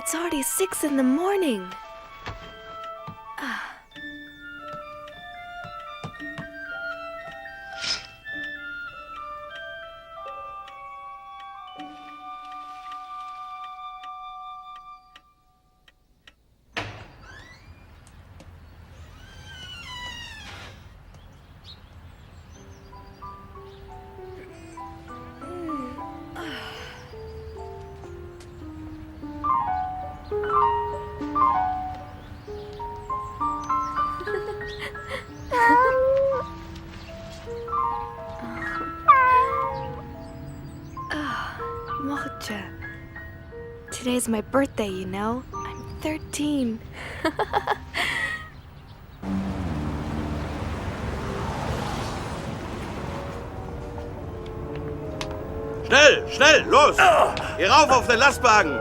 It's already 6 in the morning. Mocha. Today's my birthday, you know. I'm 13. Schnell, schnell, los! Geh rauf auf den Lastwagen!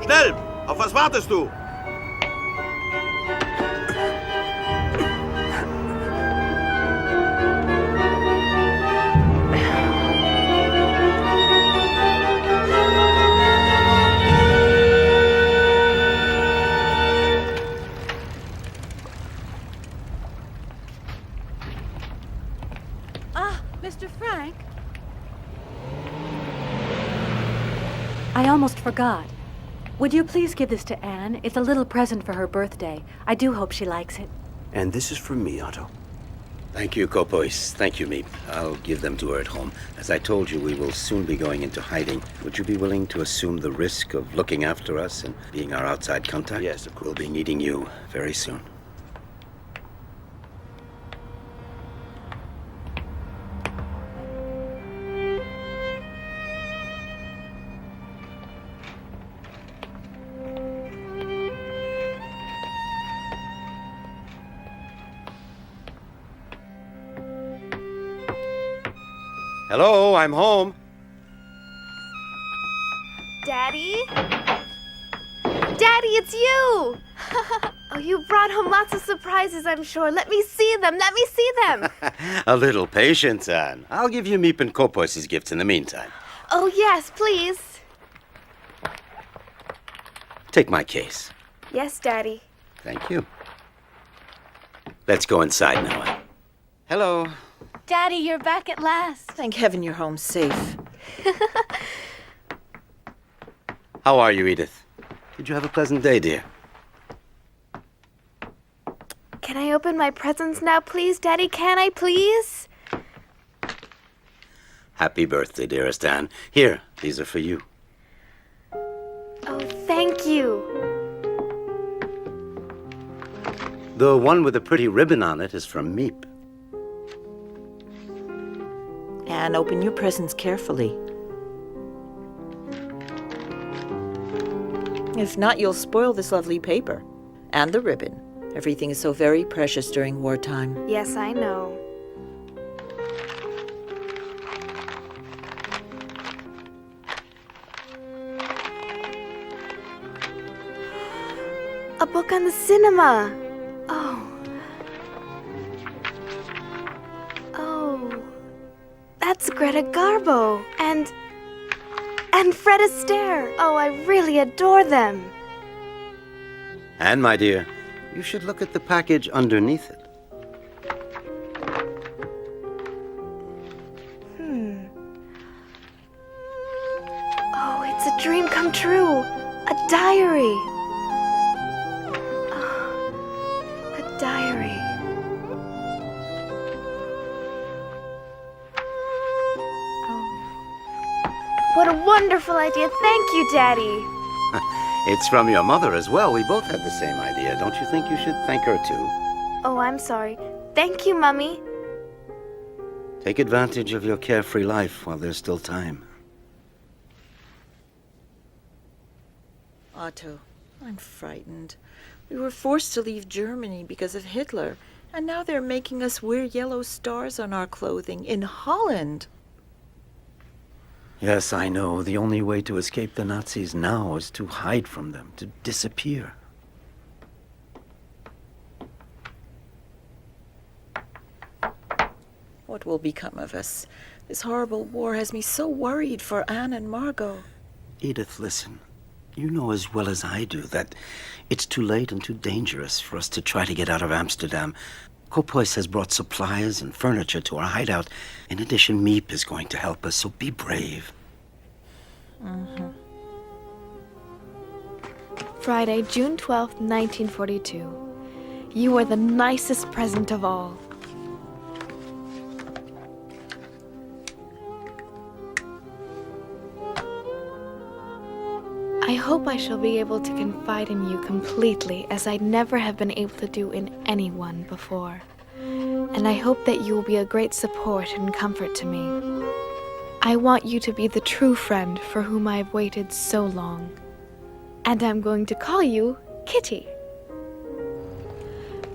Schnell! Auf was wartest du? Mr. Frank? I almost forgot. Would you please give this to Anne? It's a little present for her birthday. I do hope she likes it. And this is from me, Otto. Thank you, Kopois. Thank you, Meep. I'll give them to her at home. As I told you, we will soon be going into hiding. Would you be willing to assume the risk of looking after us and being our outside contact? Yes, of course. We'll be needing you very soon. Hello, I'm home. Daddy? Daddy, it's you! Oh, you brought home lots of surprises, I'm sure. Let me see them. Let me see them. A little patience, Anne. I'll give you Meep and Kopois' gifts in the meantime. Oh, yes, please. Take my case. Yes, Daddy. Thank you. Let's go inside now, Anne. Hello. Daddy, you're back at last. Thank heaven you're home safe. How are you, Edith? Did you have a pleasant day, dear? Can I open my presents now, please, Daddy? Can I, please? Happy birthday, dearest Anne. Here, these are for you. Oh, thank you. The one with the pretty ribbon on it is from Meep. And open your presents carefully. If not, you'll spoil this lovely paper. And the ribbon. Everything is so very precious during wartime. Yes, I know. A book on the cinema. Oh. Oh. That's Greta Garbo. And Fred Astaire. Oh, I really adore them. And, my dear, you should look at the package underneath it. Oh, it's a dream come true. A diary. Oh, a diary. Oh. What a wonderful idea. Thank you, Daddy. It's from your mother as well. We both had the same idea. Don't you think you should thank her, too? Oh, I'm sorry. Thank you, Mummy. Take advantage of your carefree life while there's still time. Otto, I'm frightened. We were forced to leave Germany because of Hitler, and now they're making us wear yellow stars on our clothing in Holland. Yes, I know. The only way to escape the Nazis now is to hide from them, to disappear. What will become of us? This horrible war has me so worried for Anne and Margot. Edith, listen. You know as well as I do that it's too late and too dangerous for us to try to get out of Amsterdam. Kopois has brought supplies and furniture to our hideout. In addition, Meep is going to help us, so be brave. Friday, June 12th, 1942. You are the nicest present of all. I hope I shall be able to confide in you completely, as I never have been able to do in anyone before. And I hope that you will be a great support and comfort to me. I want you to be the true friend for whom I have waited so long. And I'm going to call you Kitty.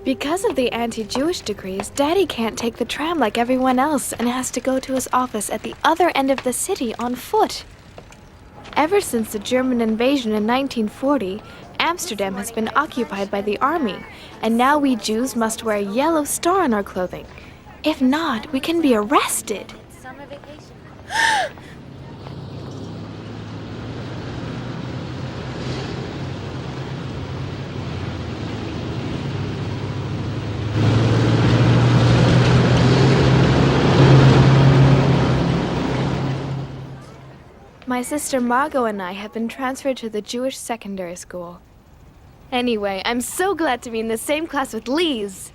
Because of the anti-Jewish decrees, Daddy can't take the tram like everyone else and has to go to his office at the other end of the city on foot. Ever since the German invasion in 1940, Amsterdam has been occupied by the army, and now we Jews must wear a yellow star on our clothing. If not, we can be arrested. Summer vacation. My sister Margot and I have been transferred to the Jewish secondary school. Anyway, I'm so glad to be in the same class with Lise.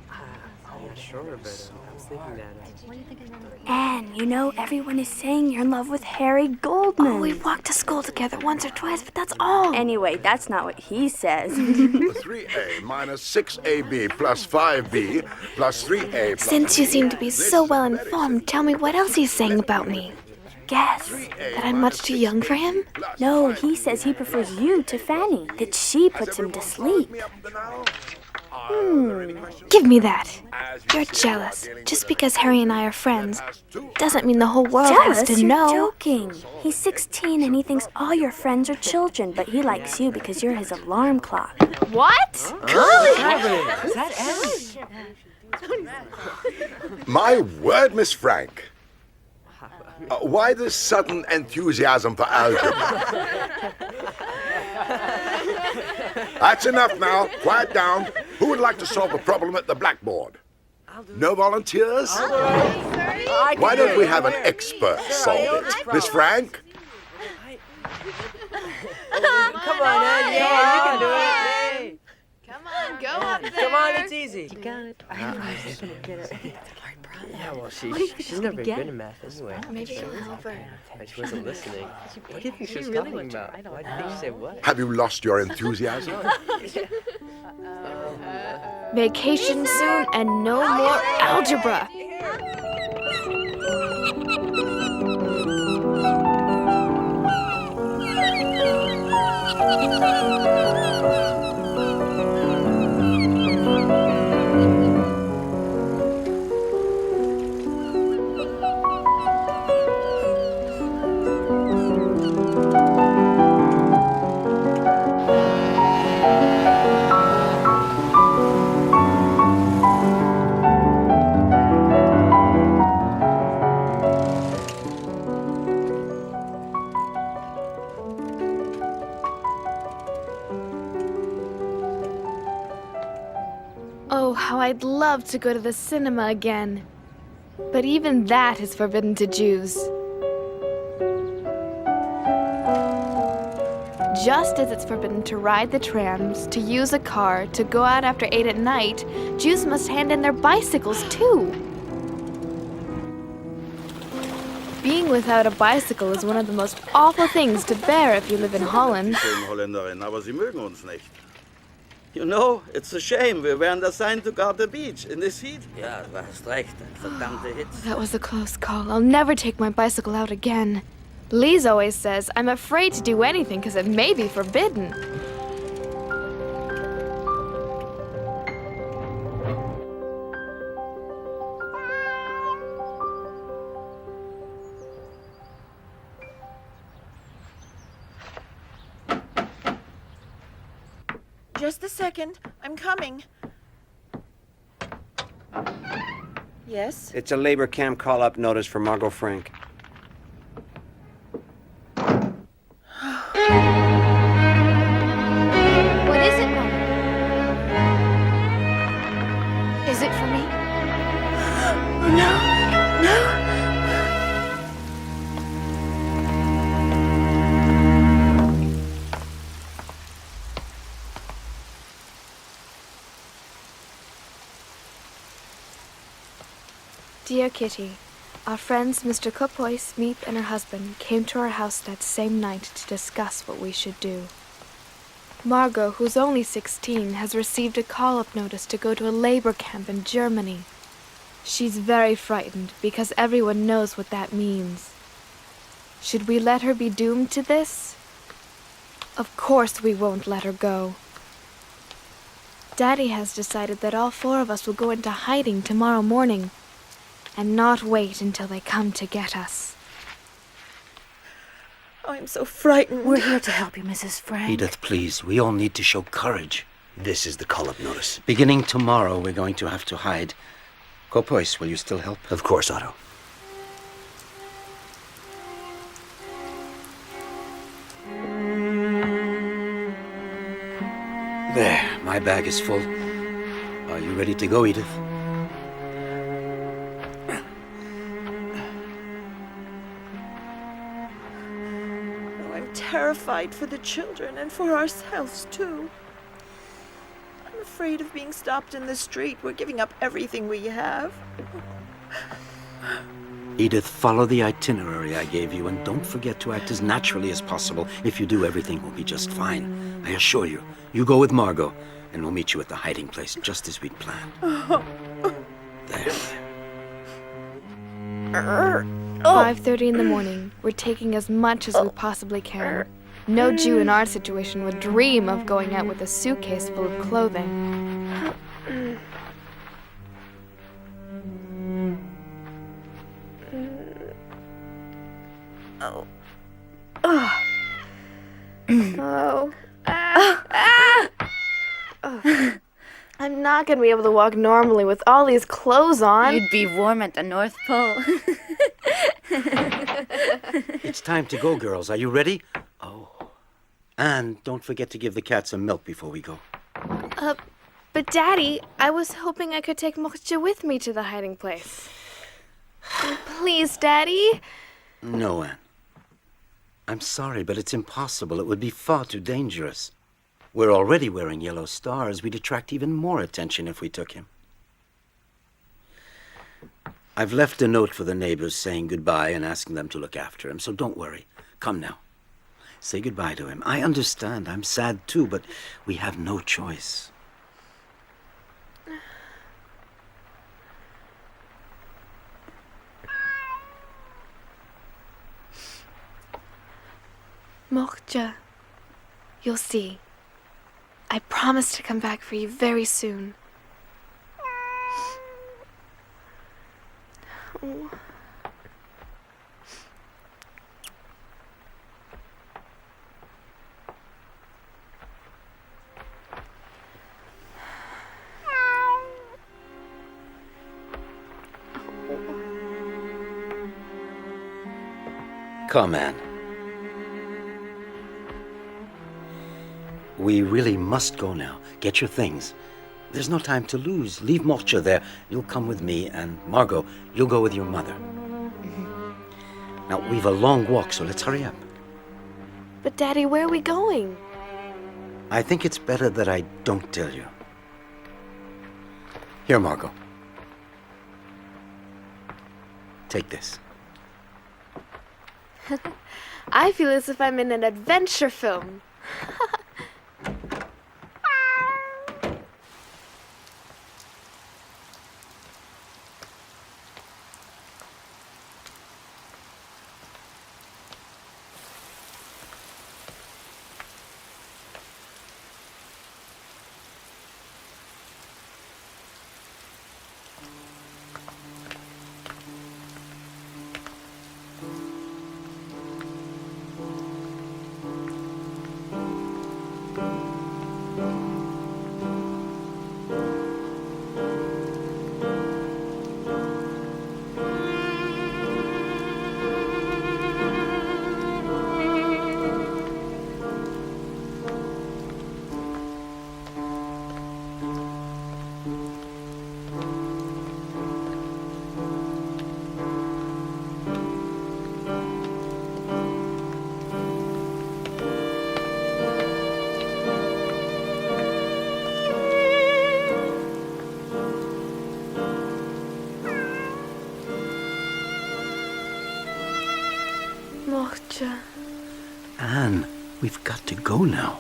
Anne, you know, everyone is saying you're in love with Harry Goldman. Oh, we walked to school together once or twice, but that's all. Anyway, that's not what he says. 3A minus 6AB plus 5B plus 3A plus... Since you seem to be so well informed, tell me what else he's saying about me. Guess. That I'm much too young for him? No, he says he prefers you to Fanny, that she puts him to sleep. Give me that. You're jealous. Just because Harry and I are friends doesn't mean the whole world Jealous? has to You're know. joking. He's 16 and he thinks all your friends are children, but he likes you because you're his alarm clock. What? My word, Miss Frank. Why this sudden enthusiasm for algebra? That's enough now. Quiet down. Who would like to solve a problem at the blackboard? No volunteers? Why don't we have an expert solve it? Miss Frank? Come on, Ed. Yeah, you can do it. Come on, go up there. Come on, it's easy. You got it. I know she's gonna get it. Yeah, well, she's never been good at math anyway. Maybe she'll help her. Like she wasn't listening. What do you think she was talking about? Why do you think she said what? Have you lost your enthusiasm? Vacation soon and no more algebra. Oh, how I'd love to go to the cinema again. But even that is forbidden to Jews. Just as it's forbidden to ride the trams, to use a car, to go out after 8 at night, Jews must hand in their bicycles too. Being without a bicycle is one of the most awful things to bear if you live in Holland. Schöne Holländerin, aber sie mögen uns nicht. You know, it's a shame. Wir wären assigned to guard the beach in this heat. Ja, du hast recht. Verdammte Hitze. That was a close call. I'll never take my bicycle out again. Lise always says I'm afraid to do anything because it may be forbidden. Just a second. I'm coming. Yes? It's a labor camp call-up notice for Margot Frank. Dear Kitty, our friends Mr. Kopois, Meep, and her husband came to our house that same night to discuss what we should do. Margot, who's only 16, has received a call-up notice to go to a labor camp in Germany. She's very frightened because everyone knows what that means. Should we let her be doomed to this? Of course we won't let her go. Daddy has decided that all 4 of us will go into hiding tomorrow morning and not wait until they come to get us. Oh, I'm so frightened. We're here to help you, Mrs. Frank. Edith, please, we all need to show courage. This is the call-up notice. Beginning tomorrow, we're going to have to hide. Kopois, will you still help? Of course, Otto. There, my bag is full. Are you ready to go, Edith? Oh, I'm terrified for the children and for ourselves, too. I'm afraid of being stopped in the street. We're giving up everything we have. Edith, follow the itinerary I gave you, and don't forget to act as naturally as possible. If you do, everything will be just fine. I assure you. You go with Margot, and we'll meet you at the hiding place, just as we'd planned. There. 5:30 in the morning. We're taking as much as we possibly can. No Jew in our situation would dream of going out with a suitcase full of clothing. I'm not gonna be able to walk normally with all these clothes on. You'd be warm at the North Pole. It's time to go, girls. Are you ready? Oh. And don't forget to give the cat some milk before we go. But Daddy, I was hoping I could take Moksha with me to the hiding place. Please, Daddy. No, Anne. I'm sorry, but it's impossible. It would be far too dangerous. We're already wearing yellow stars. We'd attract even more attention if we took him. I've left a note for the neighbors saying goodbye and asking them to look after him, so don't worry. Come now. Say goodbye to him. I understand. I'm sad too, but we have no choice. Moksha, you'll see. I promise to come back for you very soon. Oh. Come, Anne. We really must go now. Get your things. There's no time to lose. Leave Moksha there. You'll come with me, and Margot, you'll go with your mother. Now, we've a long walk, so let's hurry up. But Daddy, where are we going? I think it's better that I don't tell you. Here, Margot. Take this. I feel as if I'm in an adventure film. Ouch. Anne, we've got to go now.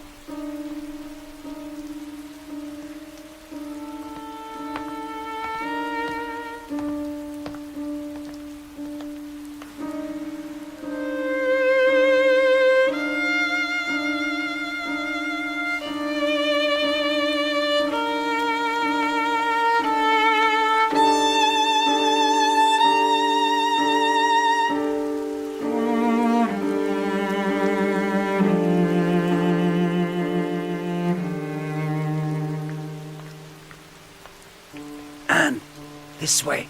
Anne, this way.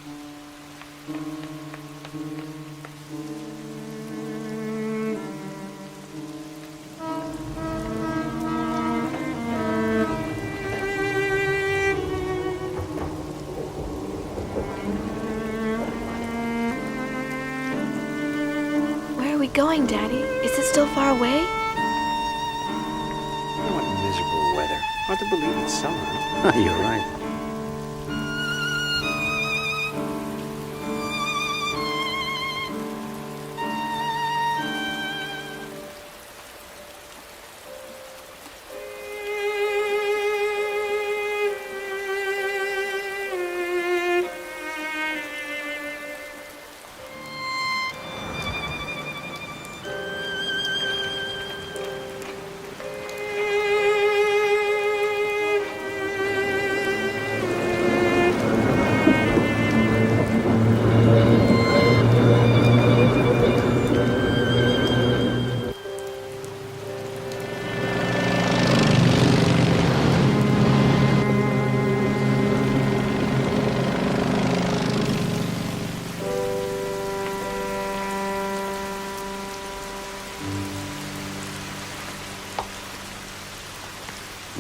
Where are we going, Daddy? Is it still far away? What miserable weather. Hard to believe it's summer. You're right.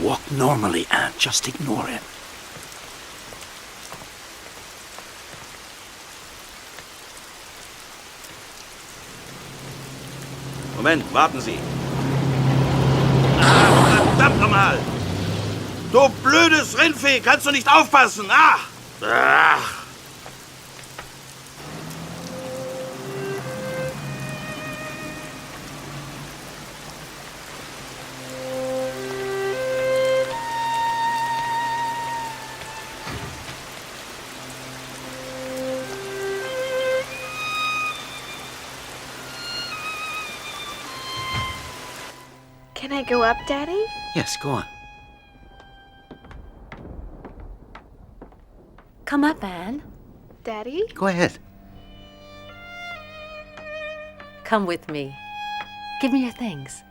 Walk normally, Anne. Just ignore him. Moment, warten Sie. Verdammt nochmal! Du blödes Rindvieh, kannst du nicht aufpassen? Ach! Ach! Can I go up, Daddy? Yes, go on. Come up, Anne. Daddy? Go ahead. Come with me. Give me your things.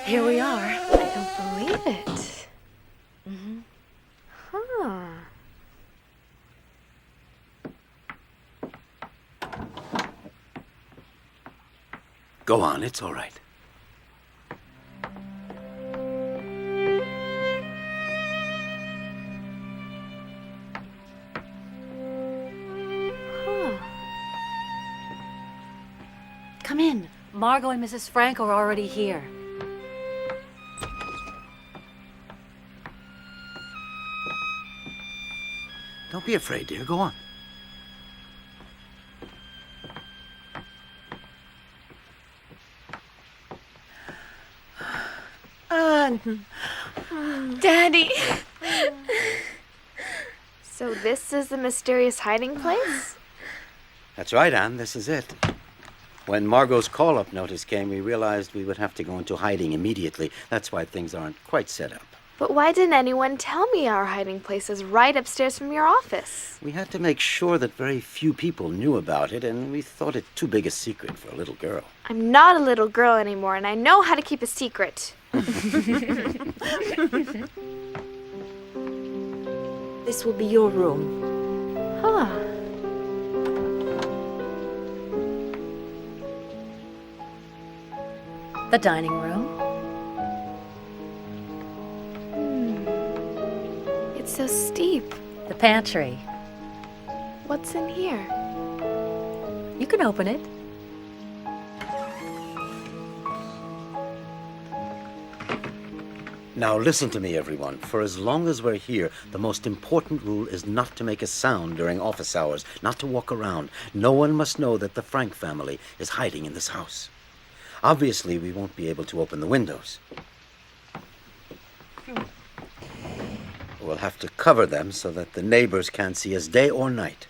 Here we are. I don't believe it. Mm-hmm. Huh. Go on, it's all right. Huh. Come in. Margot and Mrs. Frank are already here. Don't be afraid, dear. Go on. Anne. Daddy! So this is the mysterious hiding place? That's right, Anne. This is it. When Margot's call-up notice came, we realized we would have to go into hiding immediately. That's why things aren't quite set up. But why didn't anyone tell me our hiding place is right upstairs from your office? We had to make sure that very few people knew about it, and we thought it too big a secret for a little girl. I'm not a little girl anymore, and I know how to keep a secret. This will be your room. Huh. The dining room. It's so steep. The pantry. What's in here? You can open it. Now listen to me, everyone. For as long as we're here, the most important rule is not to make a sound during office hours, not to walk around. No one must know that the Frank family is hiding in this house. Obviously, we won't be able to open the windows. We'll have to cover them so that the neighbors can't see us day or night.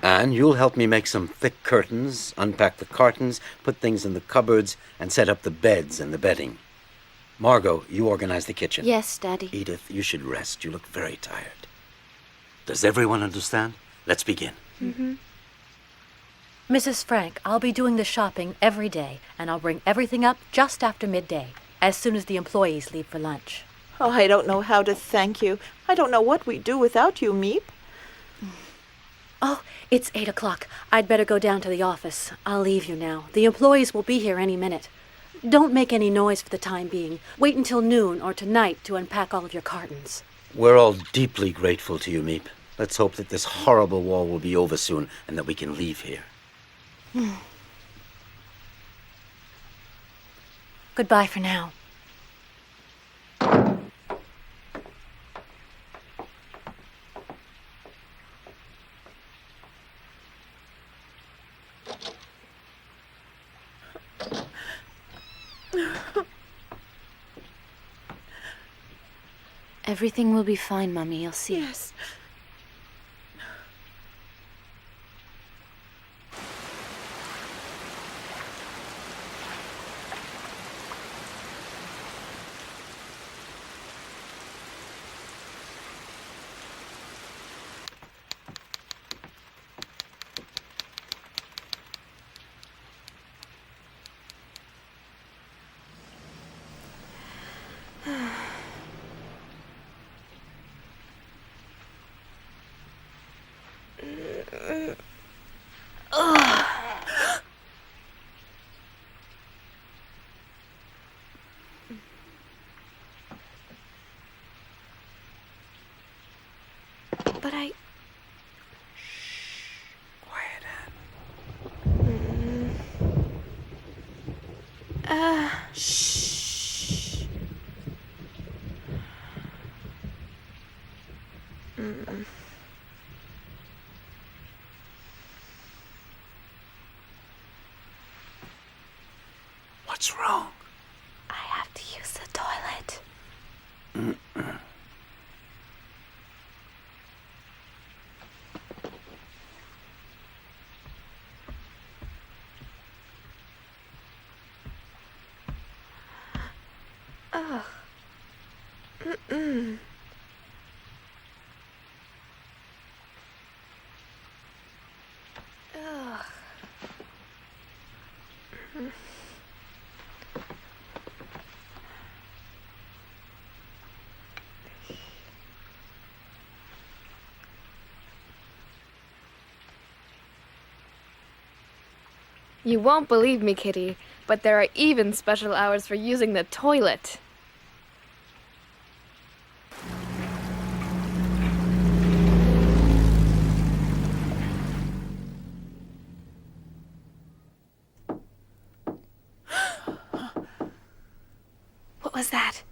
And you'll help me make some thick curtains, unpack the cartons, put things in the cupboards, and set up the beds and the bedding. Margot, you organize the kitchen. Yes, Daddy. Edith, you should rest. You look very tired. Does everyone understand? Let's begin. Mm-hmm. Mrs. Frank, I'll be doing the shopping every day, and I'll bring everything up just after midday, as soon as the employees leave for lunch. Oh, I don't know how to thank you. I don't know what we'd do without you, Meep. Oh, it's 8 o'clock. I'd better go down to the office. I'll leave you now. The employees will be here any minute. Don't make any noise for the time being. Wait until noon or tonight to unpack all of your cartons. We're all deeply grateful to you, Meep. Let's hope that this horrible war will be over soon and that we can leave here. Goodbye for now. Everything will be fine, Mommy. You'll see. Yes. But I... Quiet, Anne. Shh. What's wrong? I have to use the toilet. Ugh. Mm-mm. Ugh. You won't believe me, Kitty, but there are even special hours for using the toilet. What was that?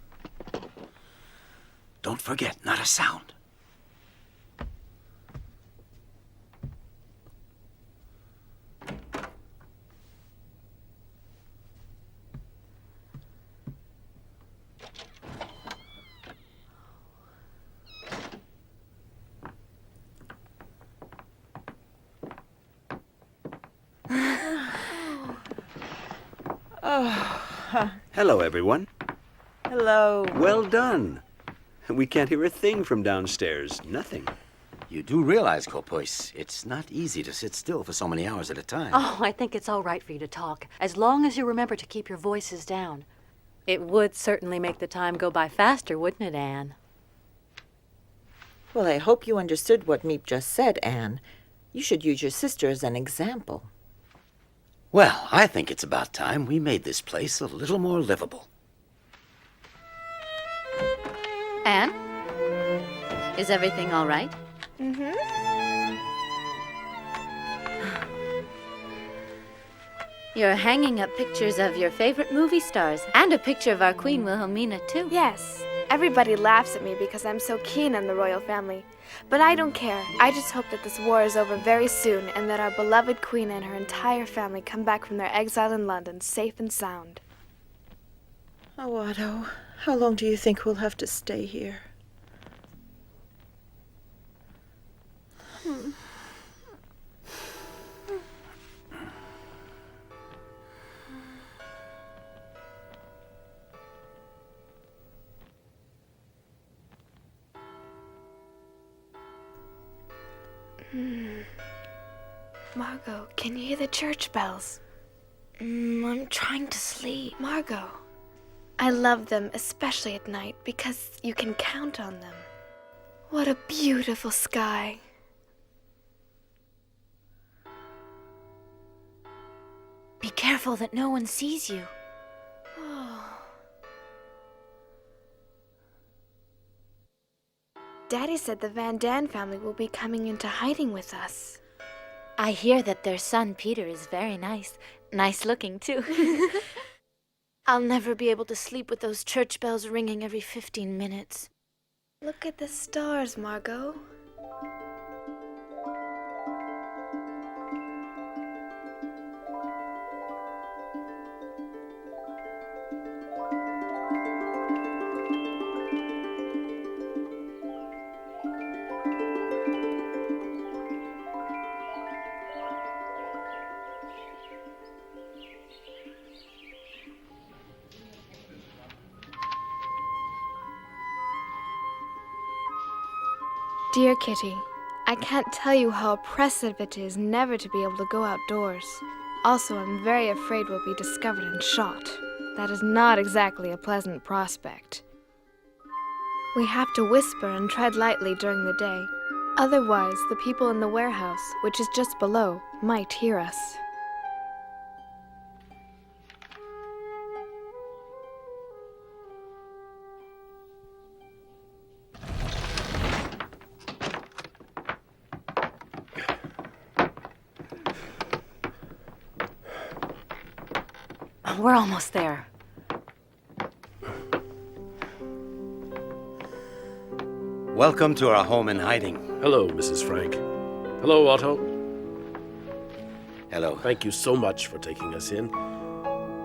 Don't forget, not a sound. Hello, everyone. Hello. Well done. We can't hear a thing from downstairs. Nothing. You do realize, Kopois, it's not easy to sit still for so many hours at a time. Oh, I think it's all right for you to talk, as long as you remember to keep your voices down. It would certainly make the time go by faster, wouldn't it, Anne? Well, I hope you understood what Meep just said, Anne. You should use your sister as an example. Well, I think it's about time we made this place a little more livable. Anne? Is everything all right? Mm-hmm. You're hanging up pictures of your favorite movie stars and a picture of our Queen Wilhelmina, too. Yes. Everybody laughs at me because I'm so keen on the royal family. But I don't care. I just hope that this war is over very soon and that our beloved queen and her entire family come back from their exile in London safe and sound. Oh, Otto, how long do you think we'll have to stay here? Margot, can you hear the church bells? I'm trying to sleep. Margot, I love them, especially at night, because you can count on them. What a beautiful sky. Be careful that no one sees you. Daddy said the Van Daan family will be coming into hiding with us. I hear that their son Peter is very nice. Nice looking, too. I'll never be able to sleep with those church bells ringing every 15 minutes. Look at the stars, Margot. Dear Kitty, I can't tell you how oppressive it is never to be able to go outdoors. Also, I'm very afraid we'll be discovered and shot. That is not exactly a pleasant prospect. We have to whisper and tread lightly during the day. Otherwise, the people in the warehouse, which is just below, might hear us. We're almost there. Welcome to our home in hiding. Hello, Mrs. Frank. Hello, Otto. Hello. Thank you so much for taking us in.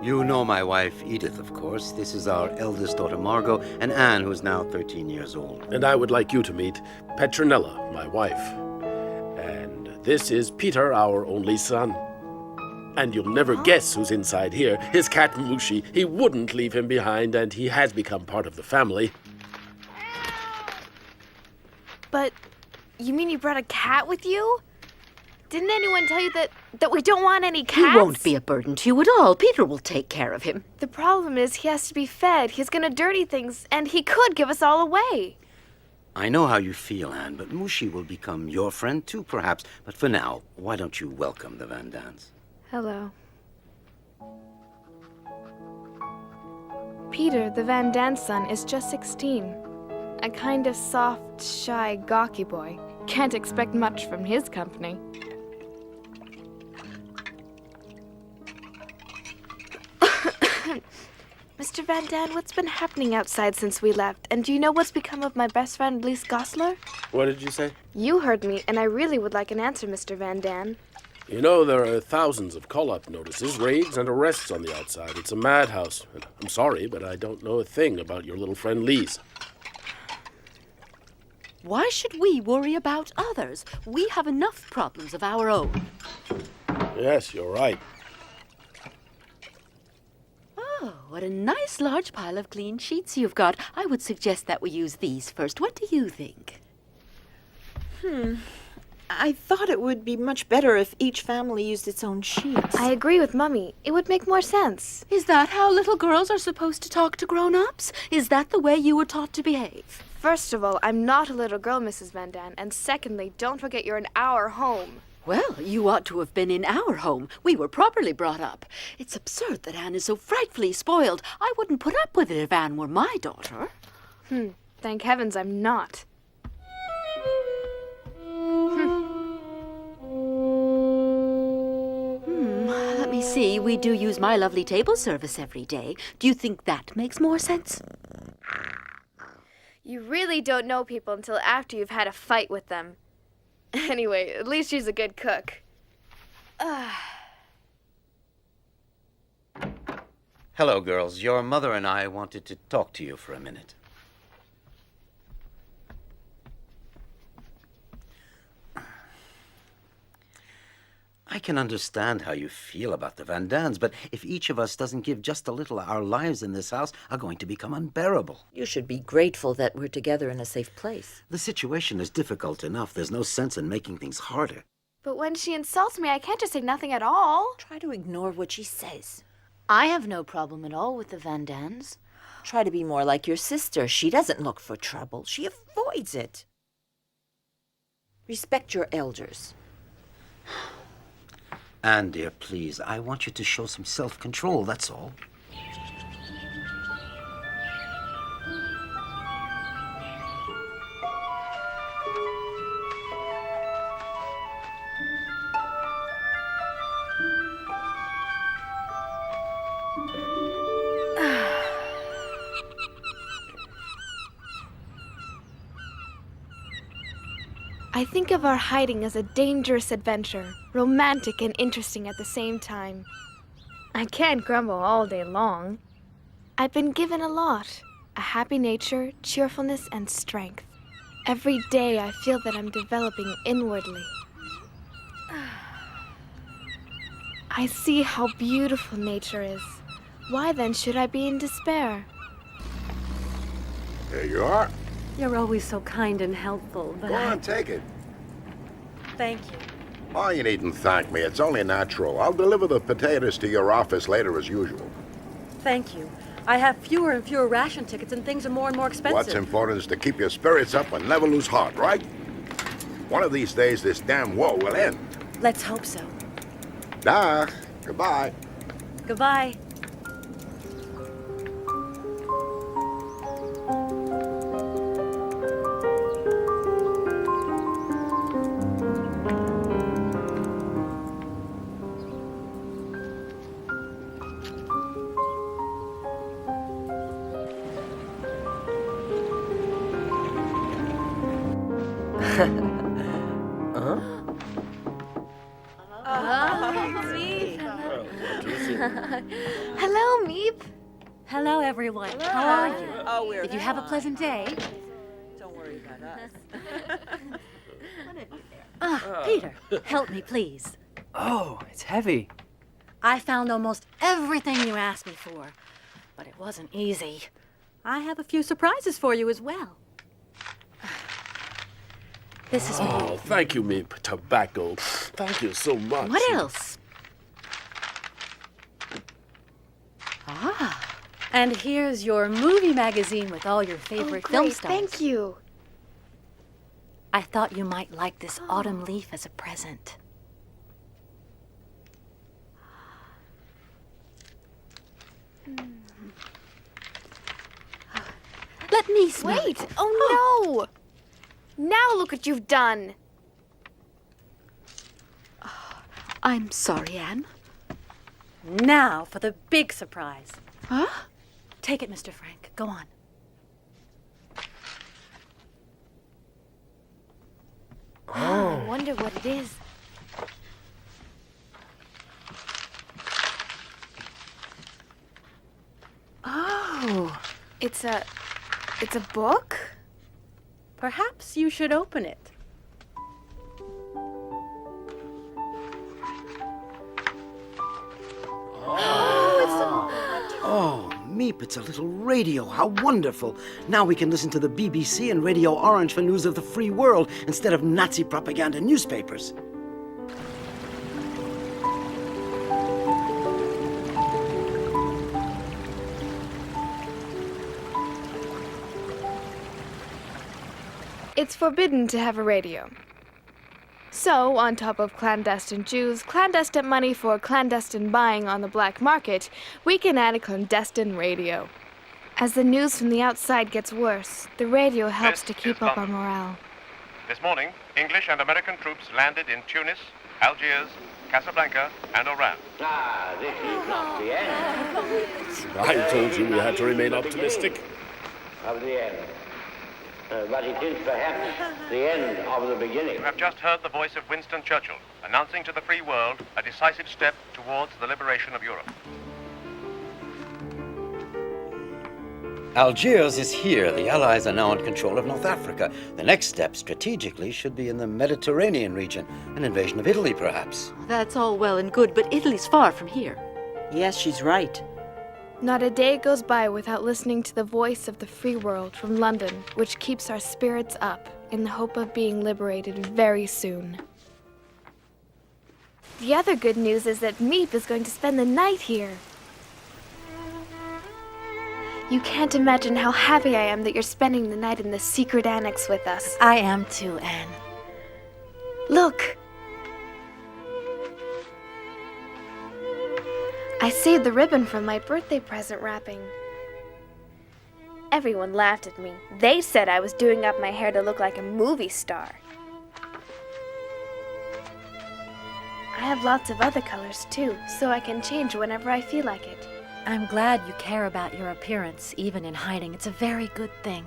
You know my wife, Edith, of course. This is our eldest daughter, Margot, and Anne, who's now 13 years old. And I would like you to meet Petronella, my wife. And this is Peter, our only son. And you'll never guess who's inside here. His cat, Mushi. He wouldn't leave him behind, and he has become part of the family. But you mean you brought a cat with you? Didn't anyone tell you that we don't want any cats? He won't be a burden to you at all. Peter will take care of him. The problem is he has to be fed. He's gonna dirty things, and he could give us all away. I know how you feel, Anne, but Mushi will become your friend too, perhaps. But for now, why don't you welcome the Van Daans? Hello. Peter, the Van Daan son, is just 16. A kind of soft, shy, gawky boy. Can't expect much from his company. Mr. Van Daan, what's been happening outside since we left? And do you know what's become of my best friend, Lise Goslar? What did you say? You heard me, and I really would like an answer, Mr. Van Daan. You know, there are thousands of call-up notices, raids, and arrests on the outside. It's a madhouse. And I'm sorry, but I don't know a thing about your little friend Lise. Why should we worry about others? We have enough problems of our own. Yes, you're right. Oh, what a nice large pile of clean sheets you've got. I would suggest that we use these first. What do you think? I thought it would be much better if each family used its own sheets. I agree with Mummy. It would make more sense. Is that how little girls are supposed to talk to grown-ups? Is that the way you were taught to behave? First of all, I'm not a little girl, Mrs. Van Daan. And secondly, don't forget you're an hour home. Well, you ought to have been in our home. We were properly brought up. It's absurd that Anne is so frightfully spoiled. I wouldn't put up with it if Anne were my daughter. Thank heavens I'm not. Let me see. We do use my lovely table service every day. Do you think that makes more sense? You really don't know people until after you've had a fight with them. Anyway, at least she's a good cook. Hello, girls. Your mother and I wanted to talk to you for a minute. I can understand how you feel about the Van Dans, but if each of us doesn't give just a little, our lives in this house are going to become unbearable. You should be grateful that we're together in a safe place. The situation is difficult enough. There's no sense in making things harder. But when she insults me, I can't just say nothing at all. Try to ignore what she says. I have no problem at all with the Van Dans. Try to be more like your sister. She doesn't look for trouble. She avoids it. Respect your elders. Anne, dear, please, I want you to show some self-control, that's all. I think of our hiding as a dangerous adventure, romantic and interesting at the same time. I can't grumble all day long. I've been given a lot. A happy nature, cheerfulness, and strength. Every day I feel that I'm developing inwardly. I see how beautiful nature is. Why then should I be in despair? Here you are. You're always so kind and helpful, but Go on, take it. Thank you. Oh, you needn't thank me. It's only natural. I'll deliver the potatoes to your office later as usual. Thank you. I have fewer and fewer ration tickets and things are more and more expensive. What's important is to keep your spirits up and never lose heart, right? One of these days, this damn war will end. Let's hope so. Dag. Goodbye. Goodbye. Hello, Meep. Hello, everyone. Hello. How are you? Oh, we're Did you have a pleasant day? Don't worry about us. Peter, help me, please. Oh, it's heavy. I found almost everything you asked me for, but it wasn't easy. I have a few surprises for you as well. This is Oh, thank you, Meep. Tobacco. Thank you so much. What else? And here's your movie magazine with all your favorite film Great, stars. thank you. I thought you might like this autumn leaf as a present. Let me smell Wait! it. Oh no! Now look what you've done. I'm sorry, Anne. Now for the big surprise. Huh? Take it, Mr. Frank. Go on. I wonder what it is. Oh. It's a book? Perhaps you should open it. Oh, Meep, it's a little radio. How wonderful. Now we can listen to the BBC and Radio Orange for news of the free world instead of Nazi propaganda newspapers. It's forbidden to have a radio. So, on top of clandestine Jews, clandestine money for clandestine buying on the black market, we can add a clandestine radio. As the news from the outside gets worse, the radio helps to keep up our morale. This morning, English and American troops landed in Tunis, Algiers, Casablanca, and Oran. Ah, this is not the end. I told you we had to remain optimistic. Of the end. But it is perhaps the end of the beginning. You have just heard the voice of Winston Churchill, announcing to the free world a decisive step towards the liberation of Europe. Algiers is here. The Allies are now in control of North Africa. The next step, strategically, should be in the Mediterranean region. An invasion of Italy, perhaps. That's all well and good, but Italy's far from here. Yes, she's right. Not a day goes by without listening to the voice of the free world from London, which keeps our spirits up in the hope of being liberated very soon. The other good news is that Meep is going to spend the night here. You can't imagine how happy I am that you're spending the night in the secret annex with us. I am too, Anne. Look! I saved the ribbon from my birthday present wrapping. Everyone laughed at me. They said I was doing up my hair to look like a movie star. I have lots of other colors too, so I can change whenever I feel like it. I'm glad you care about your appearance, even in hiding. It's a very good thing.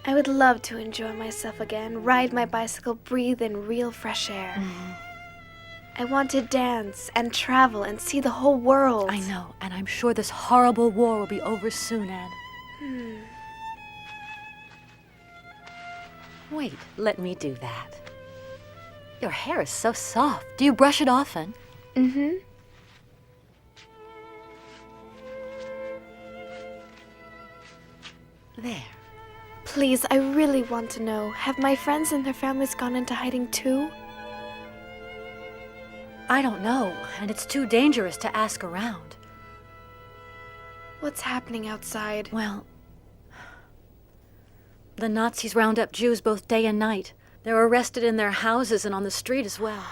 I would love to enjoy myself again, ride my bicycle, breathe in real fresh air. I want to dance and travel and see the whole world. I know, and I'm sure this horrible war will be over soon, Anne. Wait, let me do that. Your hair is so soft. Do you brush it often? Mm-hmm. There. Please, I really want to know, have my friends and their families gone into hiding too? I don't know, and it's too dangerous to ask around. What's happening outside? Well, the Nazis round up Jews both day and night. They're arrested in their houses and on the street as well.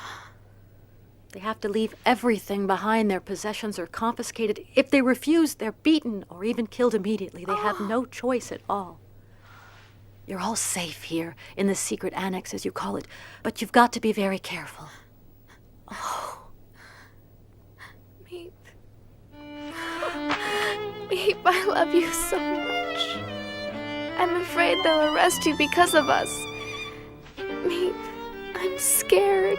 They have to leave everything behind. Their possessions are confiscated. If they refuse, they're beaten or even killed immediately. They have no choice at all. You're all safe here, in the secret annex, as you call it, but you've got to be very careful. Oh. Meep. Meep, I love you so much. I'm afraid they'll arrest you because of us. Meep, I'm scared.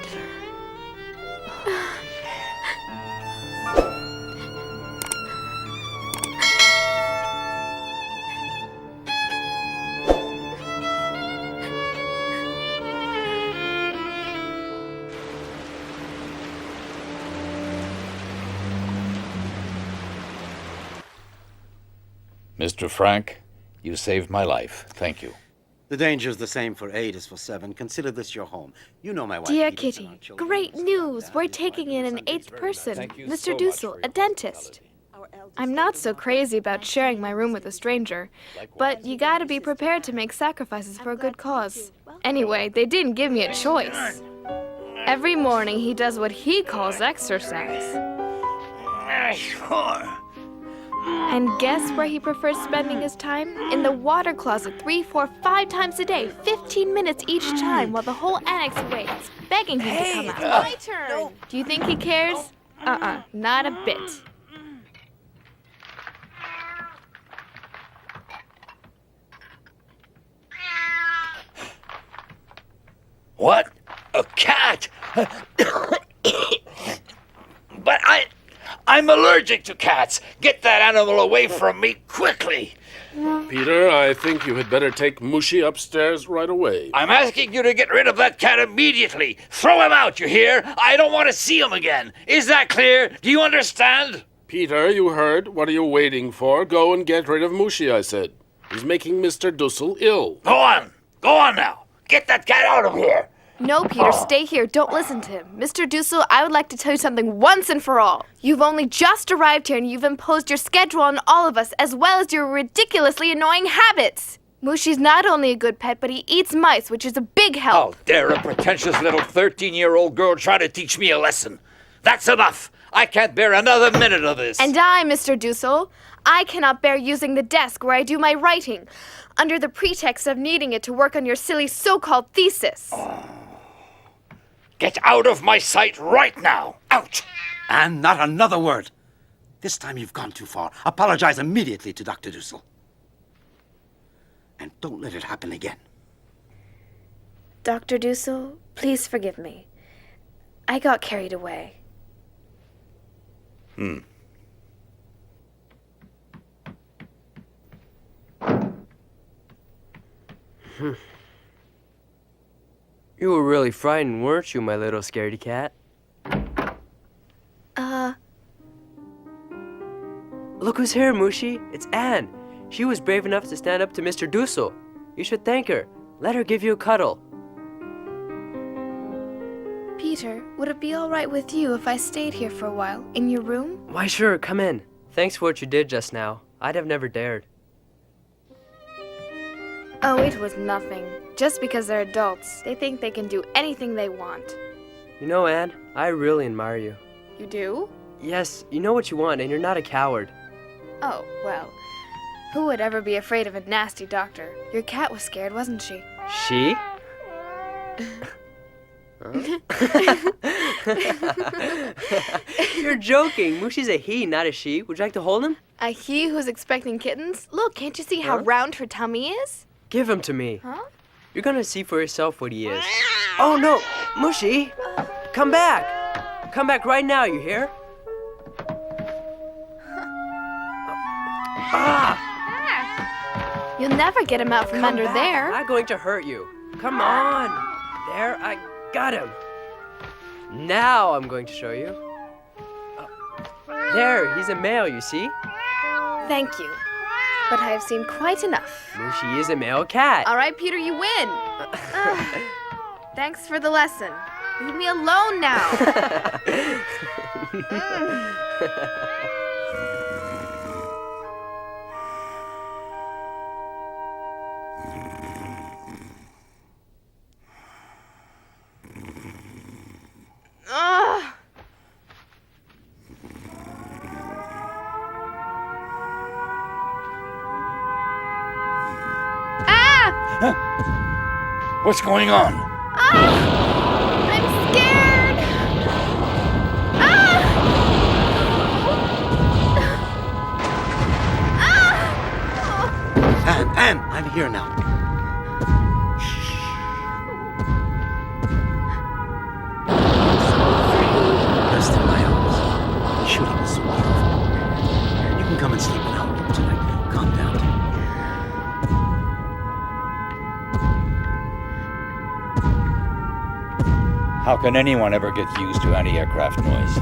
Mr. Frank, you saved my life. Thank you. The danger's the same for 8 as for 7. Consider this your home. You know my wife. Dear Kitty, great news! We're taking in an 8th person, Mr. Dussel, a dentist. I'm not so crazy about sharing my room with a stranger, but you gotta be prepared to make sacrifices for a good cause. Anyway, they didn't give me a choice. Every morning he does what he calls exercise. Sure. And guess where he prefers spending his time? In the water closet 3, 4, 5 times a day, 15 minutes each time, while the whole annex waits, begging him to come out. My turn. Do you think he cares? Not a bit. What? A cat? But I'm allergic to cats. Get that animal away from me quickly. Peter, I think you had better take Mushi upstairs right away. I'm asking you to get rid of that cat immediately. Throw him out, you hear? I don't want to see him again. Is that clear? Do you understand? Peter, you heard. What are you waiting for? Go and get rid of Mushi, I said. He's making Mr. Dussel ill. Go on. Go on now. Get that cat out of here. No, Peter, stay here. Don't listen to him. Mr. Dussel, I would like to tell you something once and for all. You've only just arrived here and you've imposed your schedule on all of us, as well as your ridiculously annoying habits. Mushi's not only a good pet, but he eats mice, which is a big help. How dare a pretentious little 13-year-old girl try to teach me a lesson? That's enough! I can't bear another minute of this! And I, Mr. Dussel, I cannot bear using the desk where I do my writing, under the pretext of needing it to work on your silly so-called thesis. Get out of my sight right now! Out! And not another word. This time you've gone too far. Apologize immediately to Dr. Dussel. And don't let it happen again. Dr. Dussel, please forgive me. I got carried away. You were really frightened, weren't you, my little scaredy cat? Look who's here, Mushi. It's Anne. She was brave enough to stand up to Mr. Dussel. You should thank her. Let her give you a cuddle. Peter, would it be all right with you if I stayed here for a while, in your room? Why, sure, come in. Thanks for what you did just now. I'd have never dared. Oh, it was nothing. Just because they're adults, they think they can do anything they want. You know, Anne, I really admire you. You do? Yes, you know what you want, and you're not a coward. Oh, well, who would ever be afraid of a nasty doctor? Your cat was scared, wasn't she? She? You're joking. Mushi's a he, not a she. Would you like to hold him? A he who's expecting kittens? Look, can't you see how round her tummy is? Give him to me. Huh? You're gonna see for yourself what he is. Oh no, Mushi! Come back! Come back right now, you hear? You'll never get him out from under there. I'm not going to hurt you. Come on. There, I got him. Now I'm going to show you. There, he's a male, you see? Thank you. But I have seen quite enough. Mushi is a male cat. All right, Peter, you win. Thanks for the lesson. Leave me alone now. What's going on? I'm scared. Anne, I'm here now. Rest in my arms. Shooting is so beautiful. You can come and sleep in our room tonight. Calm down. How can anyone ever get used to anti-aircraft noise?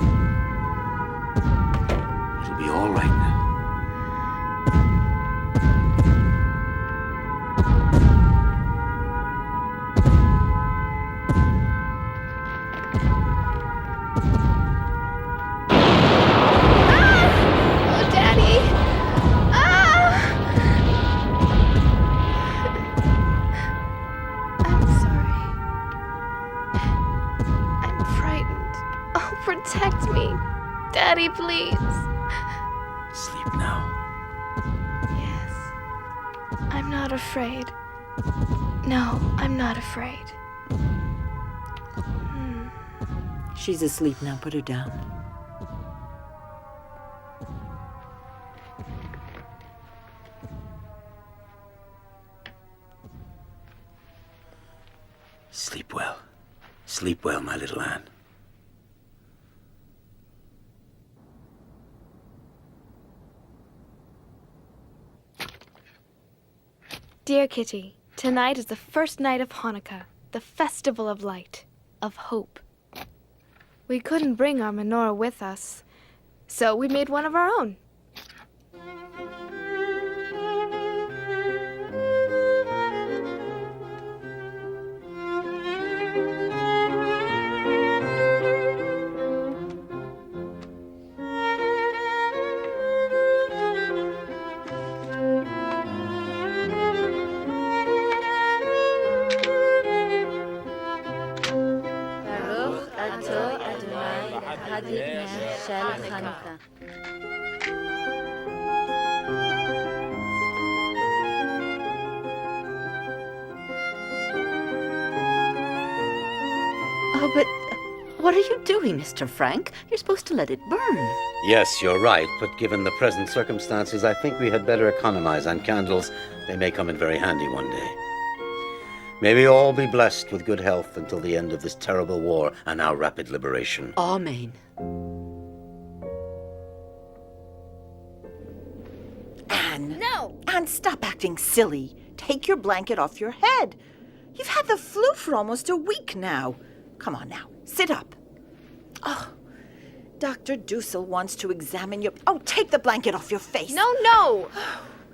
It'll be all right now. Oh, Daddy. I'm sorry. I'm frightened. Oh, protect me. Daddy, please. Sleep now. Yes. I'm not afraid. No, I'm not afraid. She's asleep now. Put her down. Sleep well. Sleep well, my little Anne. Dear Kitty, tonight is the first night of Hanukkah, the festival of light, of hope. We couldn't bring our menorah with us, so we made one of our own. Oh, but what are you doing, Mr. Frank? You're supposed to let it burn. Yes, you're right, but given the present circumstances, I think we had better economize on candles. They may come in very handy one day. May we all be blessed with good health until the end of this terrible war and our rapid liberation. Amen. Anne. No! Anne, stop acting silly. Take your blanket off your head. You've had the flu for almost a week now. Come on now, sit up. Oh, Dr. Dussel wants to examine your... Oh, take the blanket off your face. No!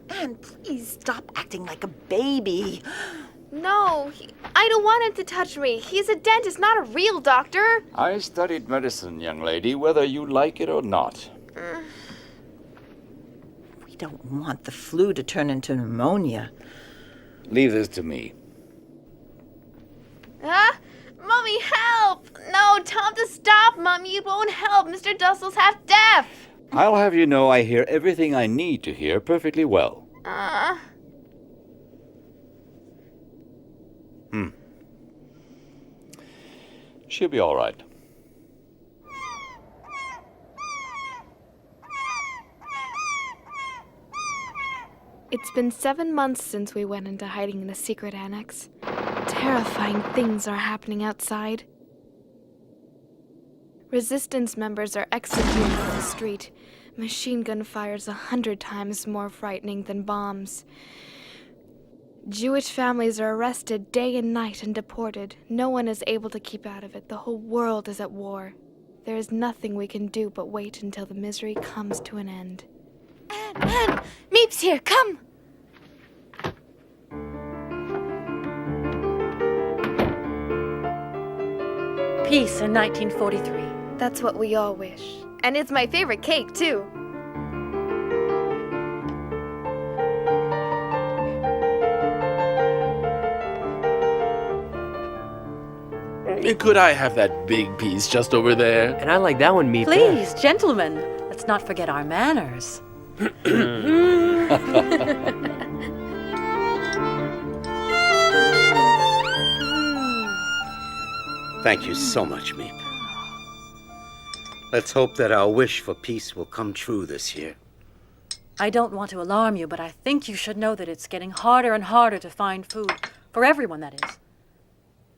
Anne, please stop acting like a baby. No, I don't want him to touch me. He's a dentist, not a real doctor. I studied medicine, young lady, whether you like it or not. We don't want the flu to turn into pneumonia. Leave this to me. Mommy, help! No, tell him to stop, Mommy. It won't help. Mr. Dussel's half deaf. I'll have you know I hear everything I need to hear perfectly well. She'll be all right. It's been 7 months since we went into hiding in the secret annex. Terrifying things are happening outside. Resistance members are executed in the street. Machine gun fire's 100 times more frightening than bombs. Jewish families are arrested day and night and deported. No one is able to keep out of it. The whole world is at war. There is nothing we can do but wait until the misery comes to an end. Anne! Meep's here, come! Peace in 1943. That's what we all wish. And it's my favorite cake, too. Could I have that big piece just over there? And I like that one, Meep. Please, gentlemen, let's not forget our manners. Thank you so much, Meep. Let's hope that our wish for peace will come true this year. I don't want to alarm you, but I think you should know that it's getting harder and harder to find food. For everyone, that is.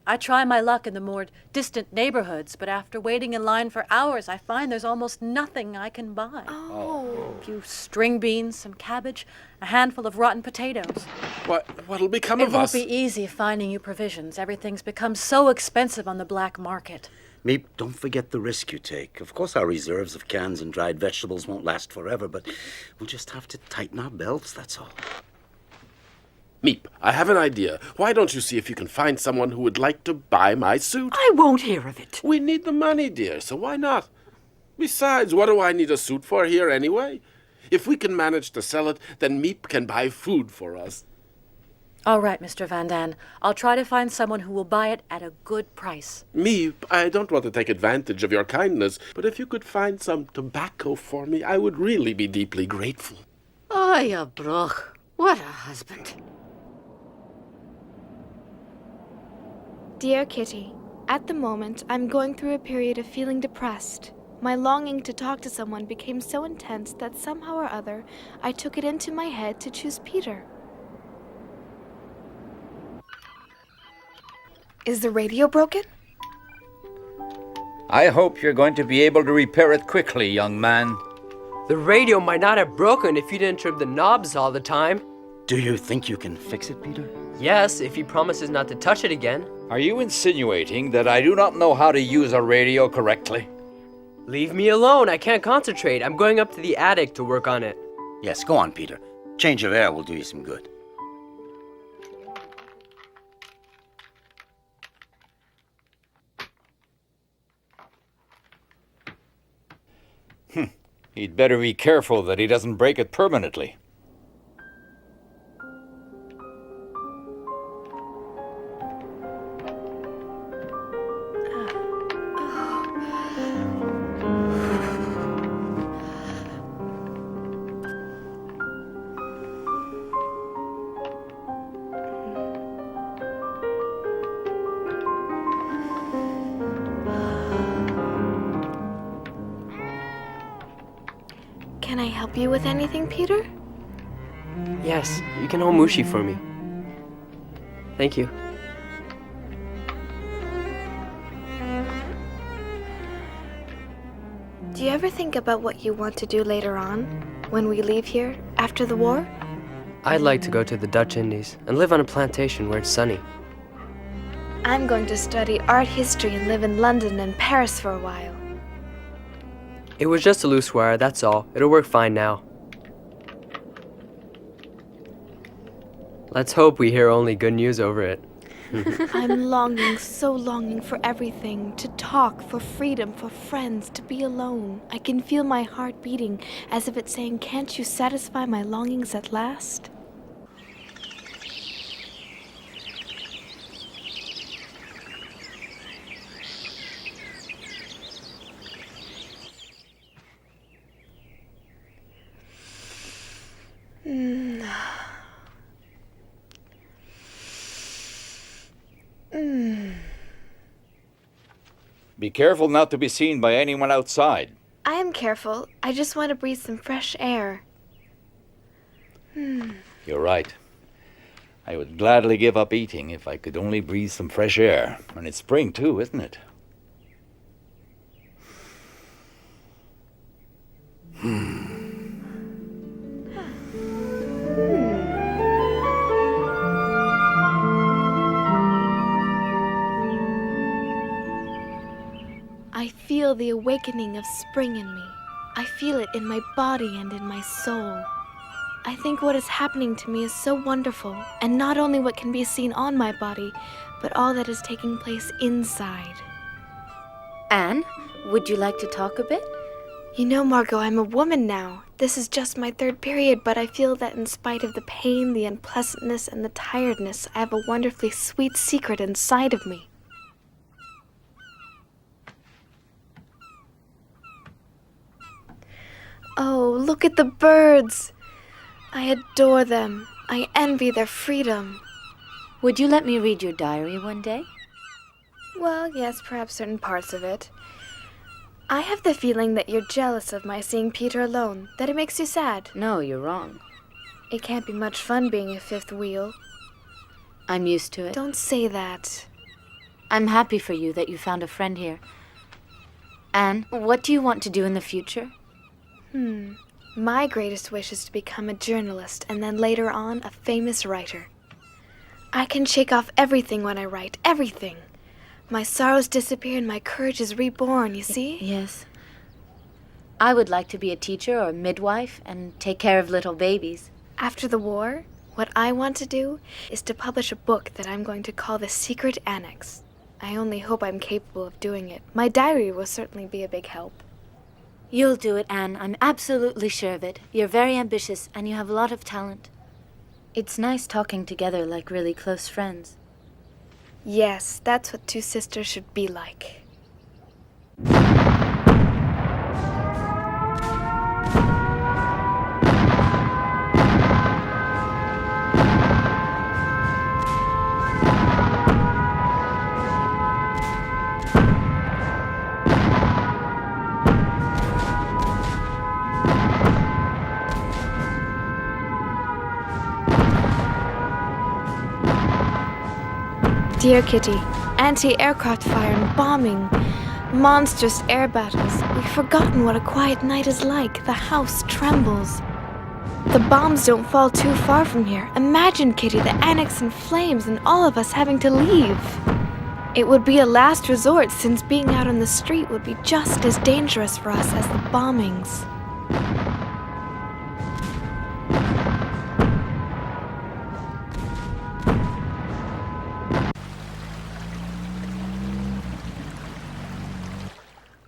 I try my luck in the more distant neighborhoods, but after waiting in line for hours, I find there's almost nothing I can buy. A few string beans, some cabbage, a handful of rotten potatoes. What'll become It of won't us? be easy finding you provisions. Everything's become so expensive on the black market. Meep, don't forget the risk you take. Of course, our reserves of cans and dried vegetables won't last forever, but we'll just have to tighten our belts, that's all. Meep, I have an idea. Why don't you see if you can find someone who would like to buy my suit? I won't hear of it. We need the money, dear, so why not? Besides, what do I need a suit for here anyway? If we can manage to sell it, then Meep can buy food for us. All right, Mr. Van Dan. I'll try to find someone who will buy it at a good price. Meep, I don't want to take advantage of your kindness, but if you could find some tobacco for me, I would really be deeply grateful. Oh, you broch. What a husband. Dear Kitty, at the moment, I'm going through a period of feeling depressed. My longing to talk to someone became so intense that somehow or other, I took it into my head to choose Peter. Is the radio broken? I hope you're going to be able to repair it quickly, young man. The radio might not have broken if you didn't trim the knobs all the time. Do you think you can fix it, Peter? Yes, if he promises not to touch it again. Are you insinuating that I do not know how to use a radio correctly? Leave me alone. I can't concentrate. I'm going up to the attic to work on it. Yes, go on, Peter. Change of air will do you some good. He'd better be careful that he doesn't break it permanently. Can I help you with anything, Peter? Yes, you can hold Mushi for me. Thank you. Do you ever think about what you want to do later on, when we leave here, after the war? I'd like to go to the Dutch Indies and live on a plantation where it's sunny. I'm going to study art history and live in London and Paris for a while. It was just a loose wire, that's all. It'll work fine now. Let's hope we hear only good news over it. I'm longing, so longing for everything. To talk, for freedom, for friends, to be alone. I can feel my heart beating as if it's saying, "Can't you satisfy my longings at last?" Be careful not to be seen by anyone outside. I am careful. I just want to breathe some fresh air. You're right. I would gladly give up eating if I could only breathe some fresh air. And it's spring too, isn't it? I feel the awakening of spring in me. I feel it in my body and in my soul. I think what is happening to me is so wonderful, and not only what can be seen on my body, but all that is taking place inside. Anne, would you like to talk a bit? You know, Margot, I'm a woman now. This is just my third period, but I feel that in spite of the pain, the unpleasantness, and the tiredness, I have a wonderfully sweet secret inside of me. Oh, look at the birds! I adore them. I envy their freedom. Would you let me read your diary one day? Well, yes, perhaps certain parts of it. I have the feeling that you're jealous of my seeing Peter alone, that it makes you sad. No, you're wrong. It can't be much fun being a fifth wheel. I'm used to it. Don't say that. I'm happy for you that you found a friend here. Anne, what do you want to do in the future? My greatest wish is to become a journalist and then later on a famous writer. I can shake off everything when I write, everything. My sorrows disappear and my courage is reborn, you see? Yes. I would like to be a teacher or a midwife and take care of little babies. After the war, what I want to do is to publish a book that I'm going to call The Secret Annex. I only hope I'm capable of doing it. My diary will certainly be a big help. You'll do it, Anne. I'm absolutely sure of it. You're very ambitious, and you have a lot of talent. It's nice talking together like really close friends. Yes, that's what two sisters should be like. Dear Kitty, anti-aircraft fire and bombing, monstrous air battles. We've forgotten what a quiet night is like. The house trembles. The bombs don't fall too far from here. Imagine, Kitty, the annex in flames and all of us having to leave. It would be a last resort since being out on the street would be just as dangerous for us as the bombings.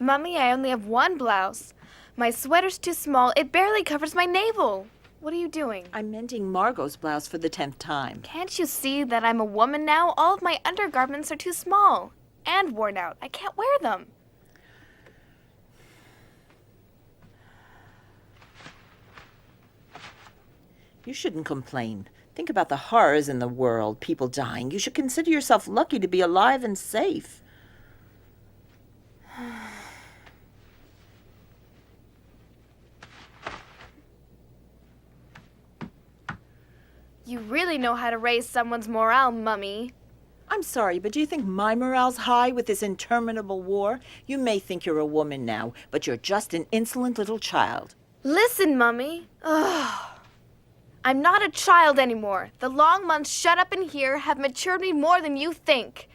Mummy, I only have one blouse. My sweater's too small. It barely covers my navel. What are you doing? I'm mending Margot's blouse for the 10th time. Can't you see that I'm a woman now? All of my undergarments are too small and worn out. I can't wear them. You shouldn't complain. Think about the horrors in the world, people dying. You should consider yourself lucky to be alive and safe. You really know how to raise someone's morale, Mummy. I'm sorry, but do you think my morale's high with this interminable war? You may think you're a woman now, but you're just an insolent little child. Listen, Mummy. Ugh. I'm not a child anymore. The long months shut up in here have matured me more than you think.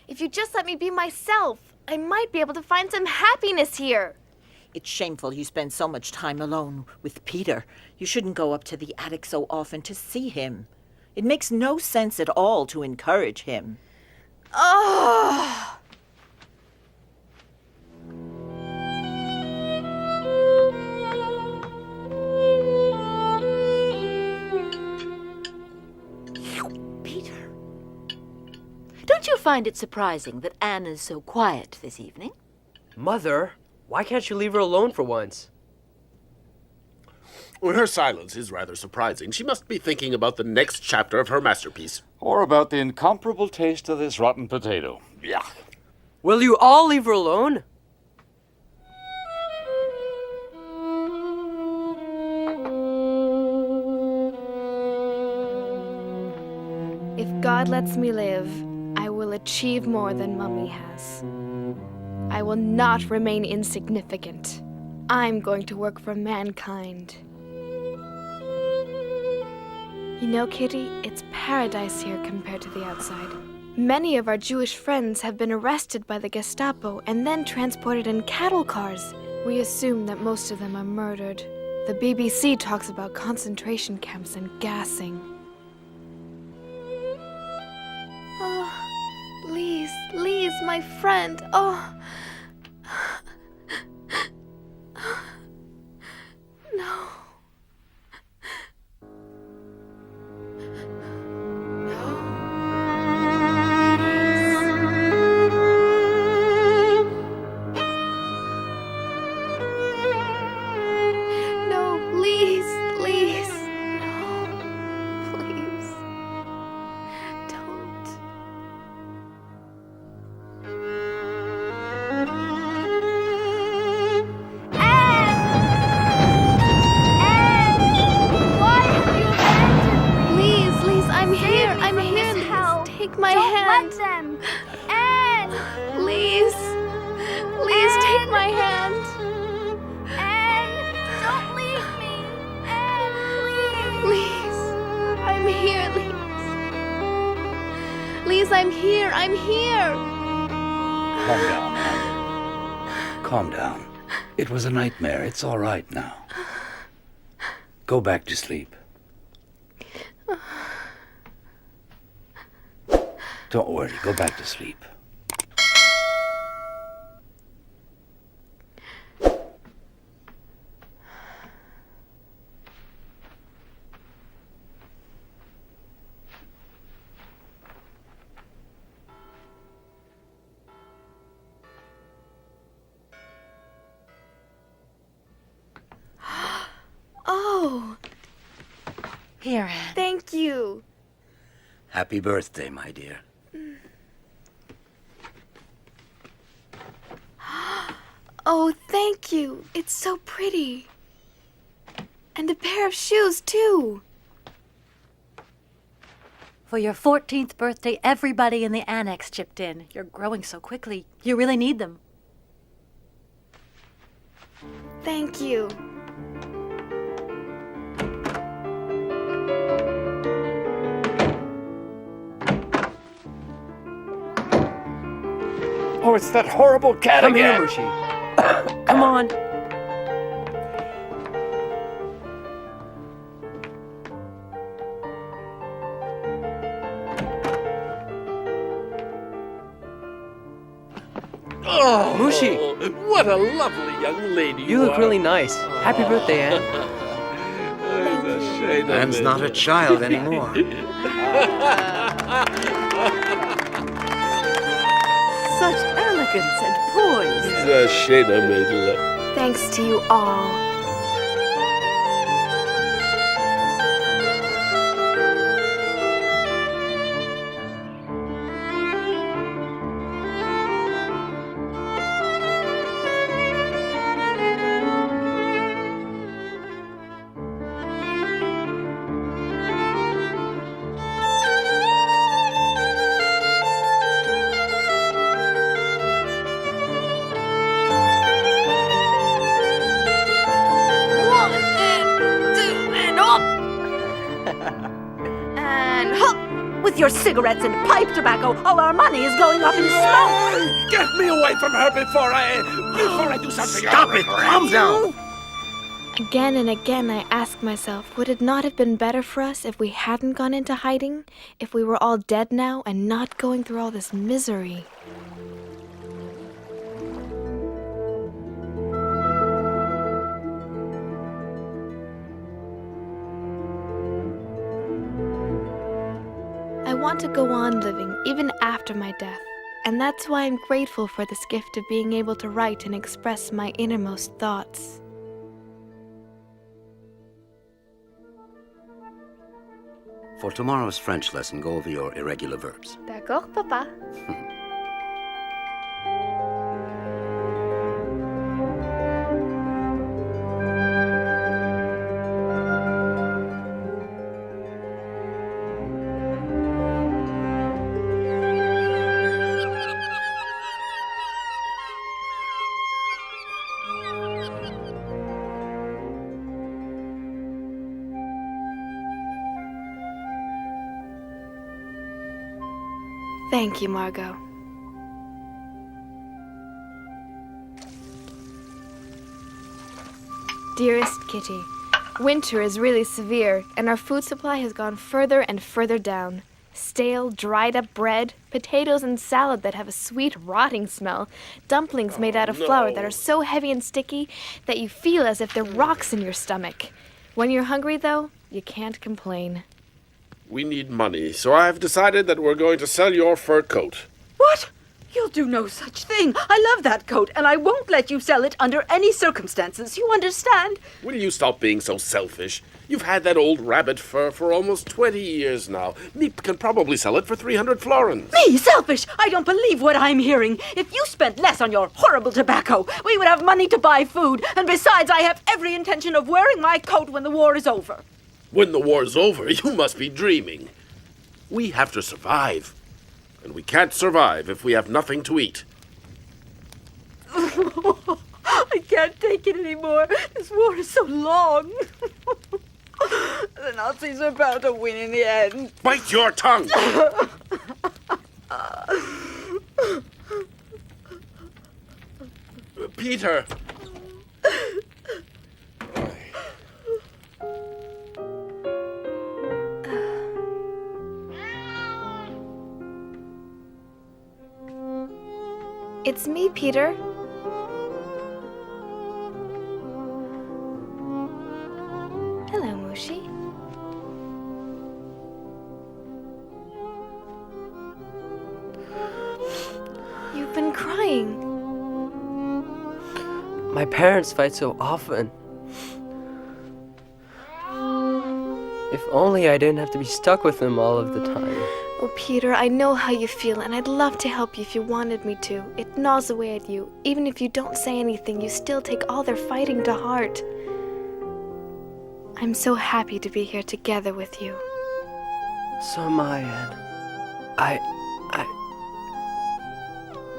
If you just let me be myself, I might be able to find some happiness here. It's shameful you spend so much time alone with Peter. You shouldn't go up to the attic so often to see him. It makes no sense at all to encourage him. Oh! Peter, don't you find it surprising that Anne is so quiet this evening? Mother, why can't you leave her alone for once? Well, her silence is rather surprising. She must be thinking about the next chapter of her masterpiece. Or about the incomparable taste of this rotten potato. Yuck. Will you all leave her alone? If God lets me live, I will achieve more than Mummy has. I will not remain insignificant. I'm going to work for mankind. You know, Kitty, it's paradise here compared to the outside. Many of our Jewish friends have been arrested by the Gestapo and then transported in cattle cars. We assume that most of them are murdered. The BBC talks about concentration camps and gassing. Oh, Lise, my friend. Oh. No. Take my hand. Don't let them. Anne! Please. Please take my hand. Anne, don't leave me. Anne, please. Lise, I'm here, Lise. Lise, I'm here. I'm here. Calm down, Anne. Calm down. It was a nightmare. It's all right now. Go back to sleep. Don't worry, go back to sleep. Oh. Here, Anne. Thank you. Happy birthday, my dear. Oh, thank you. It's so pretty. And a pair of shoes, too. For your 14th birthday, everybody in the annex chipped in. You're growing so quickly. You really need them. Thank you. Oh, it's that horrible cat Come again. here, Mushi. Come on. Oh, Mushi. What a lovely young lady You look are. really nice. Happy birthday, Anne. It's a shame of Anne's it. not a child anymore. Such elegance and poise. It's a shame I made love. Thanks to you all. with your cigarettes and pipe tobacco, all our money is going up in smoke. Get me away from her before I do something. Stop it! Calm down! Again and again I ask myself, would it not have been better for us if we hadn't gone into hiding? If we were all dead now and not going through all this misery? I want to go on living even after my death, and that's why I'm grateful for this gift of being able to write and express my innermost thoughts. For tomorrow's French lesson, go over your irregular verbs. D'accord, Papa. Thank you, Margot. Dearest Kitty, winter is really severe, and our food supply has gone further and further down. Stale, dried-up bread, potatoes and salad that have a sweet, rotting smell, dumplings made out of flour that are so heavy and sticky that you feel as if they're rocks in your stomach. When you're hungry, though, you can't complain. We need money, so I've decided that we're going to sell your fur coat. What? You'll do no such thing. I love that coat, and I won't let you sell it under any circumstances. You understand? Will you stop being so selfish? You've had that old rabbit fur for almost 20 years now. Meep can probably sell it for 300 florins. Me, selfish? I don't believe what I'm hearing. If you spent less on your horrible tobacco, we would have money to buy food, and besides, I have every intention of wearing my coat when the war is over. When the war's over, you must be dreaming. We have to survive. And we can't survive if we have nothing to eat. I can't take it anymore. This war is so long. The Nazis are bound to win in the end. Bite your tongue! Peter! It's me, Peter. Hello, Mushi. You've been crying. My parents fight so often. If only I didn't have to be stuck with them all of the time. Oh, Peter, I know how you feel, and I'd love to help you if you wanted me to. It gnaws away at you. Even if you don't say anything, you still take all their fighting to heart. I'm so happy to be here together with you. So am I, Anne.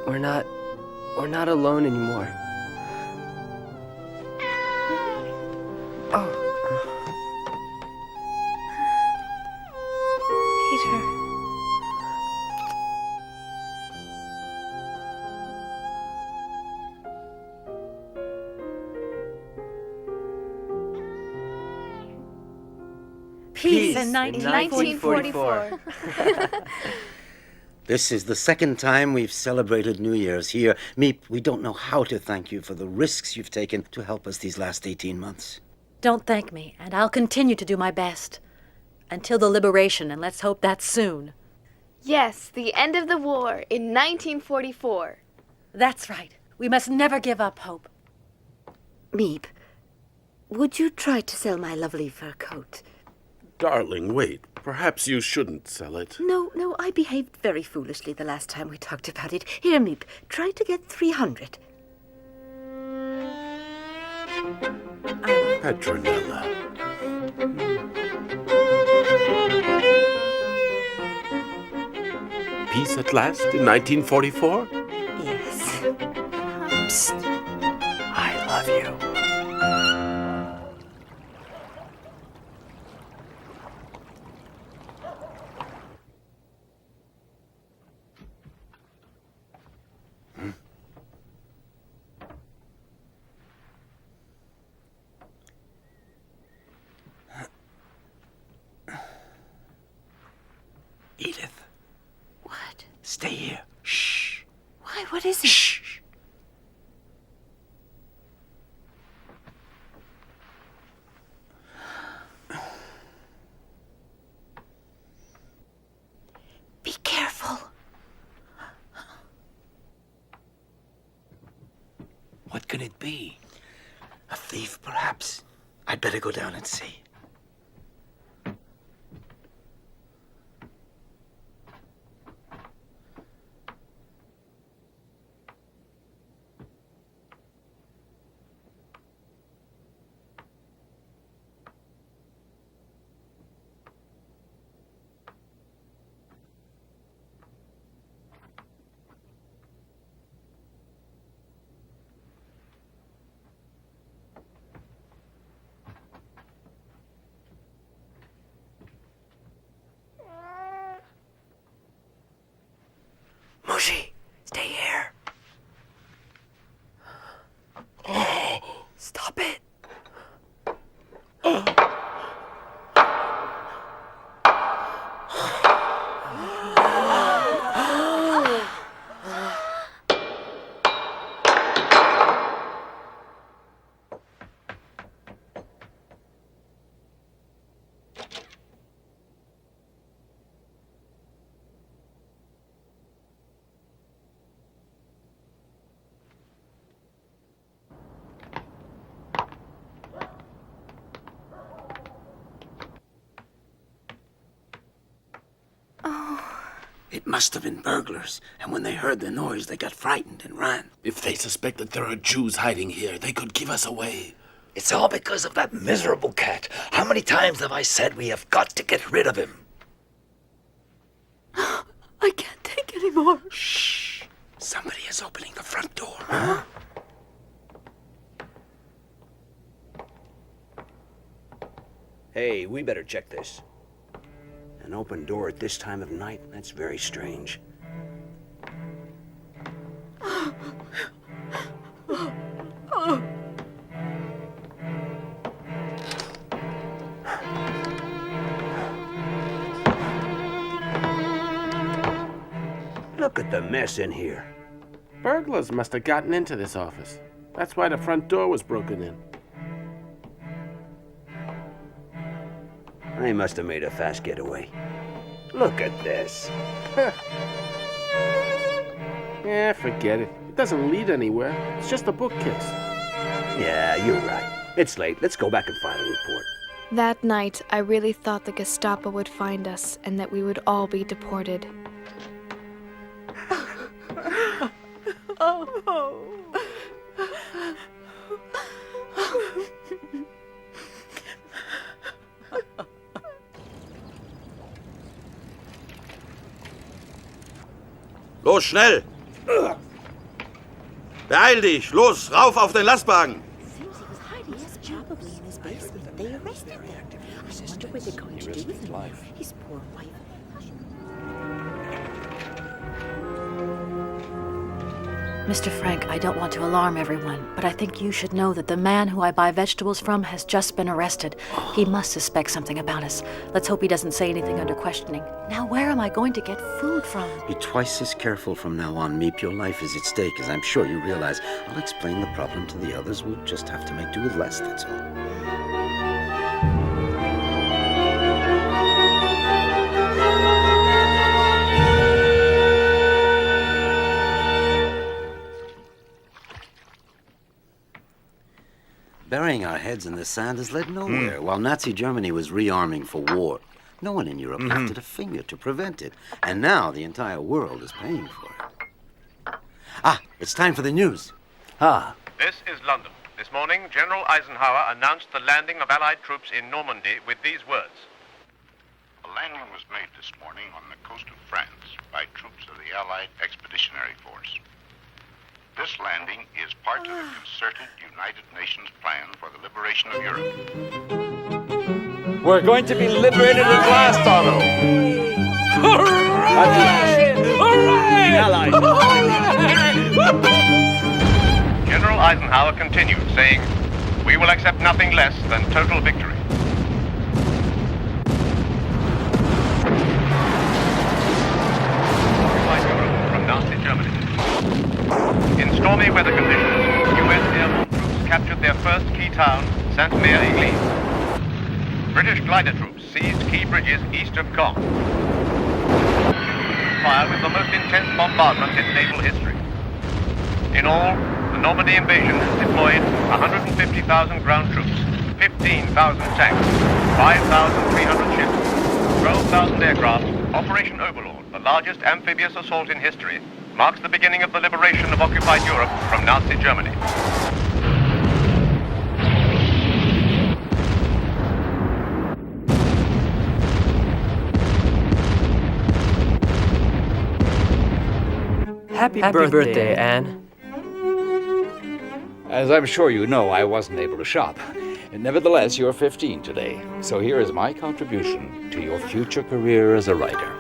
We're not alone anymore. Oh. Peter. Peace in 1944. This is the second time we've celebrated New Year's here. Meep, we don't know how to thank you for the risks you've taken to help us these last 18 months. Don't thank me, and I'll continue to do my best. Until the liberation, and let's hope that's soon. Yes, the end of the war in 1944. That's right. We must never give up hope. Meep, would you try to sell my lovely fur coat? Darling, wait. Perhaps you shouldn't sell it. No, I behaved very foolishly the last time we talked about it. Here, Meep, try to get 300. Petronella. Peace at last in 1944? Yes. Psst. I love you. A thief, perhaps. I'd better go down and see. Mushy, stay here. Stop it. It must have been burglars, and when they heard the noise, they got frightened and ran. If they suspect that there are Jews hiding here, they could give us away. It's all because of that miserable cat. How many times have I said we have got to get rid of him? I can't take any more. Shh. Somebody is opening the front door. Huh? Hey, we better check this. An open door at this time of night? That's very strange. Look at the mess in here. Burglars must have gotten into this office. That's why the front door was broken in. They must have made a fast getaway. Look at this. Yeah, forget it. It doesn't lead anywhere. It's just a bookcase. Yeah, you're right. It's late. Let's go back and file a report. That night, I really thought the Gestapo would find us and that we would all be deported. Los, schnell! Beeil dich! Los, rauf auf den Lastwagen! Yes, probably in his basement. They arrested him. I wonder what they're going to do with him. His poor wife. Mr. Frank, I don't want to alarm everyone, but I think you should know that the man who I buy vegetables from has just been arrested. He must suspect something about us. Let's hope he doesn't say anything under questioning. Now, where am I going to get food from? Be twice as careful from now on, Meep. Your life is at stake, as I'm sure you realize. I'll explain the problem to the others. We'll just have to make do with less, that's all. Burying our heads in the sand has led nowhere. While Nazi Germany was rearming for war, no one in Europe lifted a finger to prevent it. And now the entire world is paying for it. Ah, it's time for the news. This is London. This morning, General Eisenhower announced the landing of Allied troops in Normandy with these words. A landing was made this morning on the coast of France by troops of the Allied Expeditionary Force. This landing is part of the concerted United Nations plan for the liberation of Europe. We're going to be liberated at last, Otto! Hooray! Hooray! Allies! General Eisenhower continued, saying, "We will accept nothing less than total victory." From Nazi Germany. In stormy weather conditions, U.S. airborne troops captured their first key town, Sainte-Mère-Église. British glider troops seized key bridges east of Caen. Fire with the most intense bombardment in naval history. In all, the Normandy invasion has deployed 150,000 ground troops, 15,000 tanks, 5,300 ships, 12,000 aircraft. Operation Overlord, the largest amphibious assault in history, marks the beginning of the liberation of occupied Europe from Nazi Germany. Happy birthday, Anne. As I'm sure you know, I wasn't able to shop. Nevertheless, you're 15 today, so here is my contribution to your future career as a writer.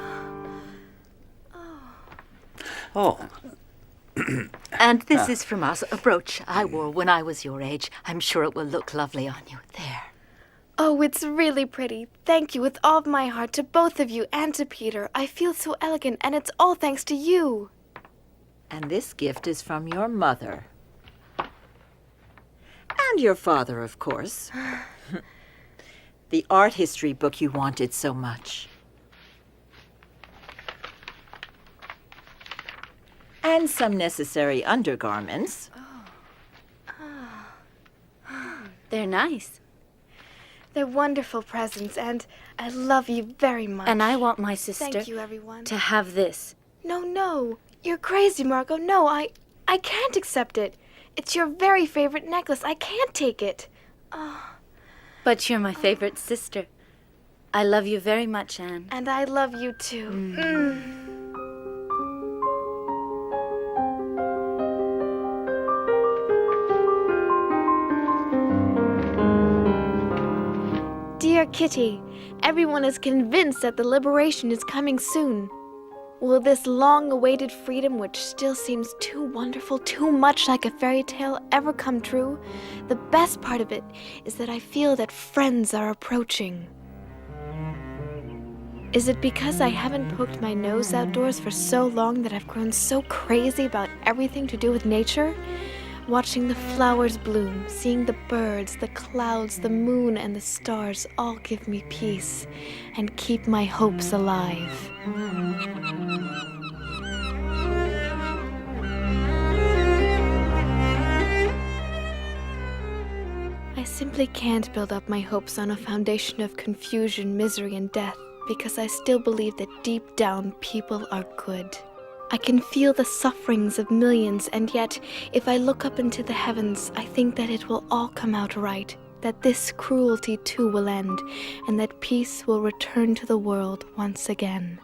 Oh. And this is from us, a brooch I wore when I was your age. I'm sure it will look lovely on you. There. Oh, it's really pretty. Thank you with all of my heart to both of you and to Peter. I feel so elegant, and it's all thanks to you. And this gift is from your mother. And your father, of course. The art history book you wanted so much. And some necessary undergarments. They're nice. They're wonderful presents, and I love you very much. And I want my sister Thank you, everyone. to have this. No. You're crazy, Margot. No, I can't accept it. It's your very favorite necklace. I can't take it. But you're my favorite sister. I love you very much, Anne. And I love you too. Dear Kitty, everyone is convinced that the liberation is coming soon. Will this long-awaited freedom, which still seems too wonderful, too much like a fairy tale, ever come true? The best part of it is that I feel that friends are approaching. Is it because I haven't poked my nose outdoors for so long that I've grown so crazy about everything to do with nature? Watching the flowers bloom, seeing the birds, the clouds, the moon, and the stars all give me peace and keep my hopes alive. I simply can't build up my hopes on a foundation of confusion, misery, and death, because I still believe that deep down people are good. I can feel the sufferings of millions, and yet, if I look up into the heavens, I think that it will all come out right, that this cruelty too will end, and that peace will return to the world once again.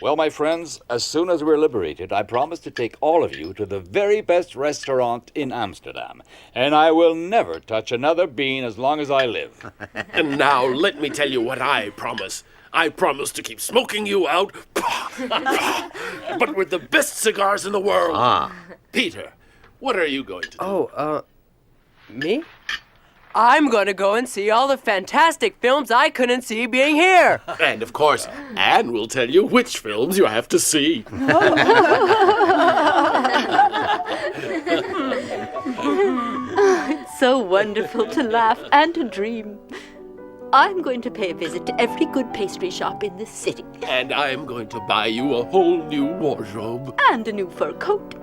Well, my friends, as soon as we're liberated, I promise to take all of you to the very best restaurant in Amsterdam. And I will never touch another bean as long as I live. And now let me tell you what I promise. I promise to keep smoking you out, but with the best cigars in the world. Peter, what are you going to do? Me? I'm gonna go and see all the fantastic films I couldn't see being here. And of course, Anne will tell you which films you have to see. It's so wonderful to laugh and to dream. I'm going to pay a visit to every good pastry shop in this city. And I'm going to buy you a whole new wardrobe. And a new fur coat.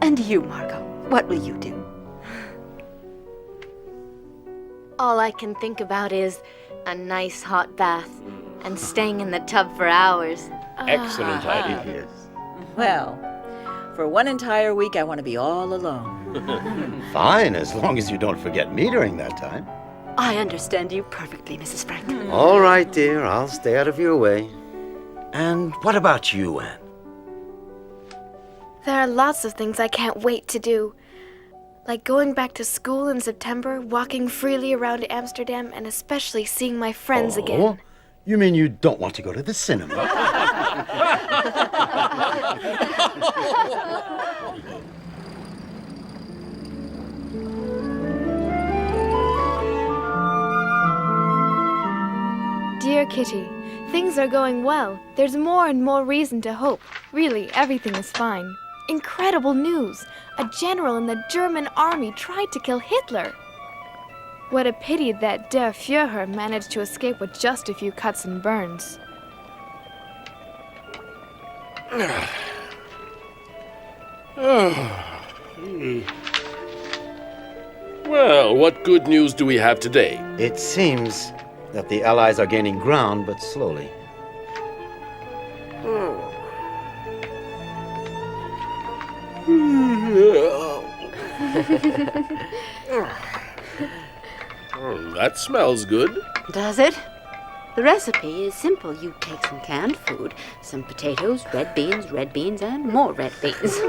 And you, Margot, what will you do? All I can think about is a nice hot bath and staying in the tub for hours. Excellent idea. Well, for one entire week, I want to be all alone. Fine, as long as you don't forget me during that time. I understand you perfectly, Mrs. Frank. All right, dear, I'll stay out of your way. And what about you, Anne? There are lots of things I can't wait to do. Like going back to school in September, walking freely around Amsterdam, and especially seeing my friends again. You mean you don't want to go to the cinema? Dear Kitty, things are going well. There's more and more reason to hope. Really, everything is fine. Incredible news! A general in the German army tried to kill Hitler. What a pity that Der Führer managed to escape with just a few cuts and burns. Well, what good news do we have today? It seems that the Allies are gaining ground, but slowly. That smells good. Does it? The recipe is simple. You take some canned food, some potatoes, red beans, and more red beans.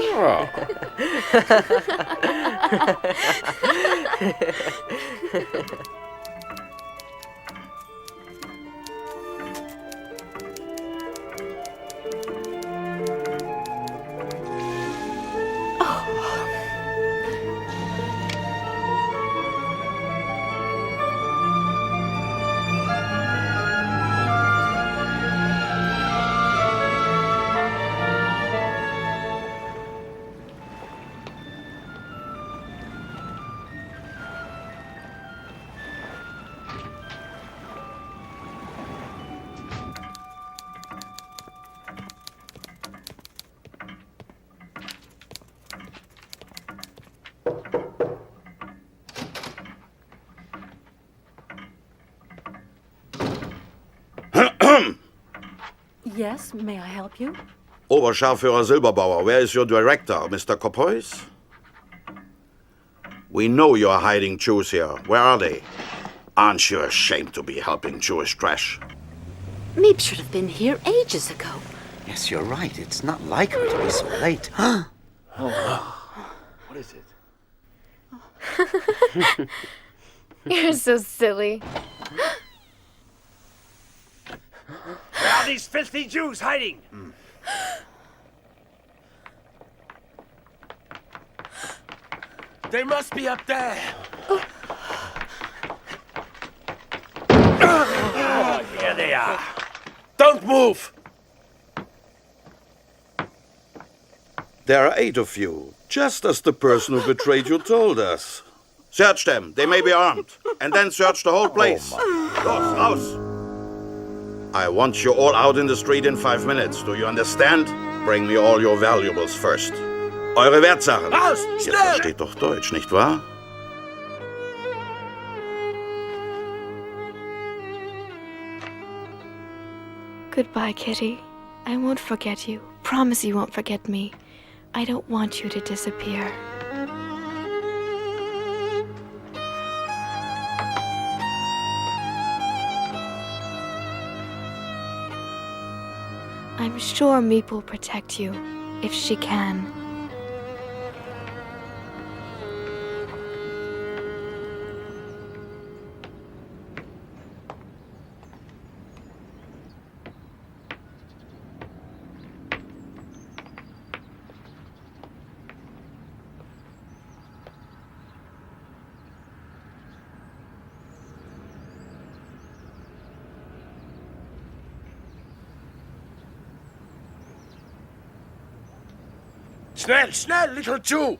Yes, may I help you? Oberscharführer Silberbauer, where is your director, Mr. Kopois? We know you're hiding Jews here. Where are they? Aren't you ashamed to be helping Jewish trash? Meep should have been here ages ago. Yes, you're right. It's not like her to be so late. What is it? You're so silly. Where are these filthy Jews hiding? They must be up there. Here they are. Don't move! There are 8 of you, just as the person who betrayed you told us. Search them. They may be armed. And then search the whole place. Los, raus! I want you all out in the street in 5 minutes. Do you understand? Bring me all your valuables first. Eure Wertsachen. Raus! Ihr Schnell! versteht doch Deutsch, nicht wahr? Goodbye, Kitty. I won't forget you. Promise you won't forget me. I don't want you to disappear. I'm sure Meep will protect you, if she can. Schnell, schnell, little Jew!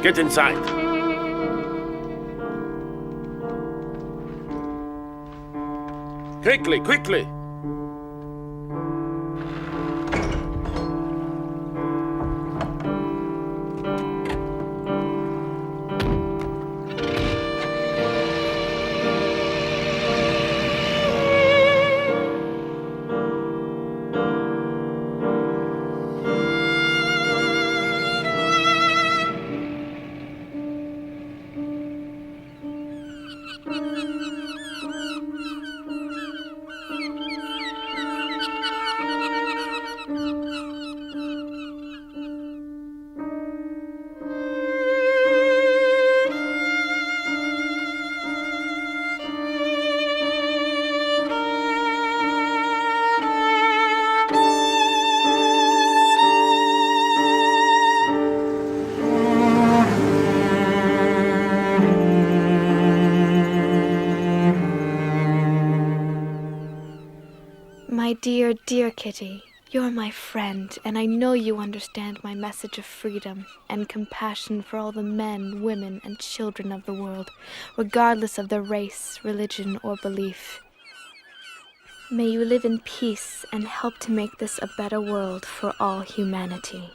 Get inside. Quickly, quickly! dear, dear Kitty, you're my friend, and I know you understand my message of freedom and compassion for all the men, women, and children of the world, regardless of their race, religion, or belief. May you live in peace and help to make this a better world for all humanity.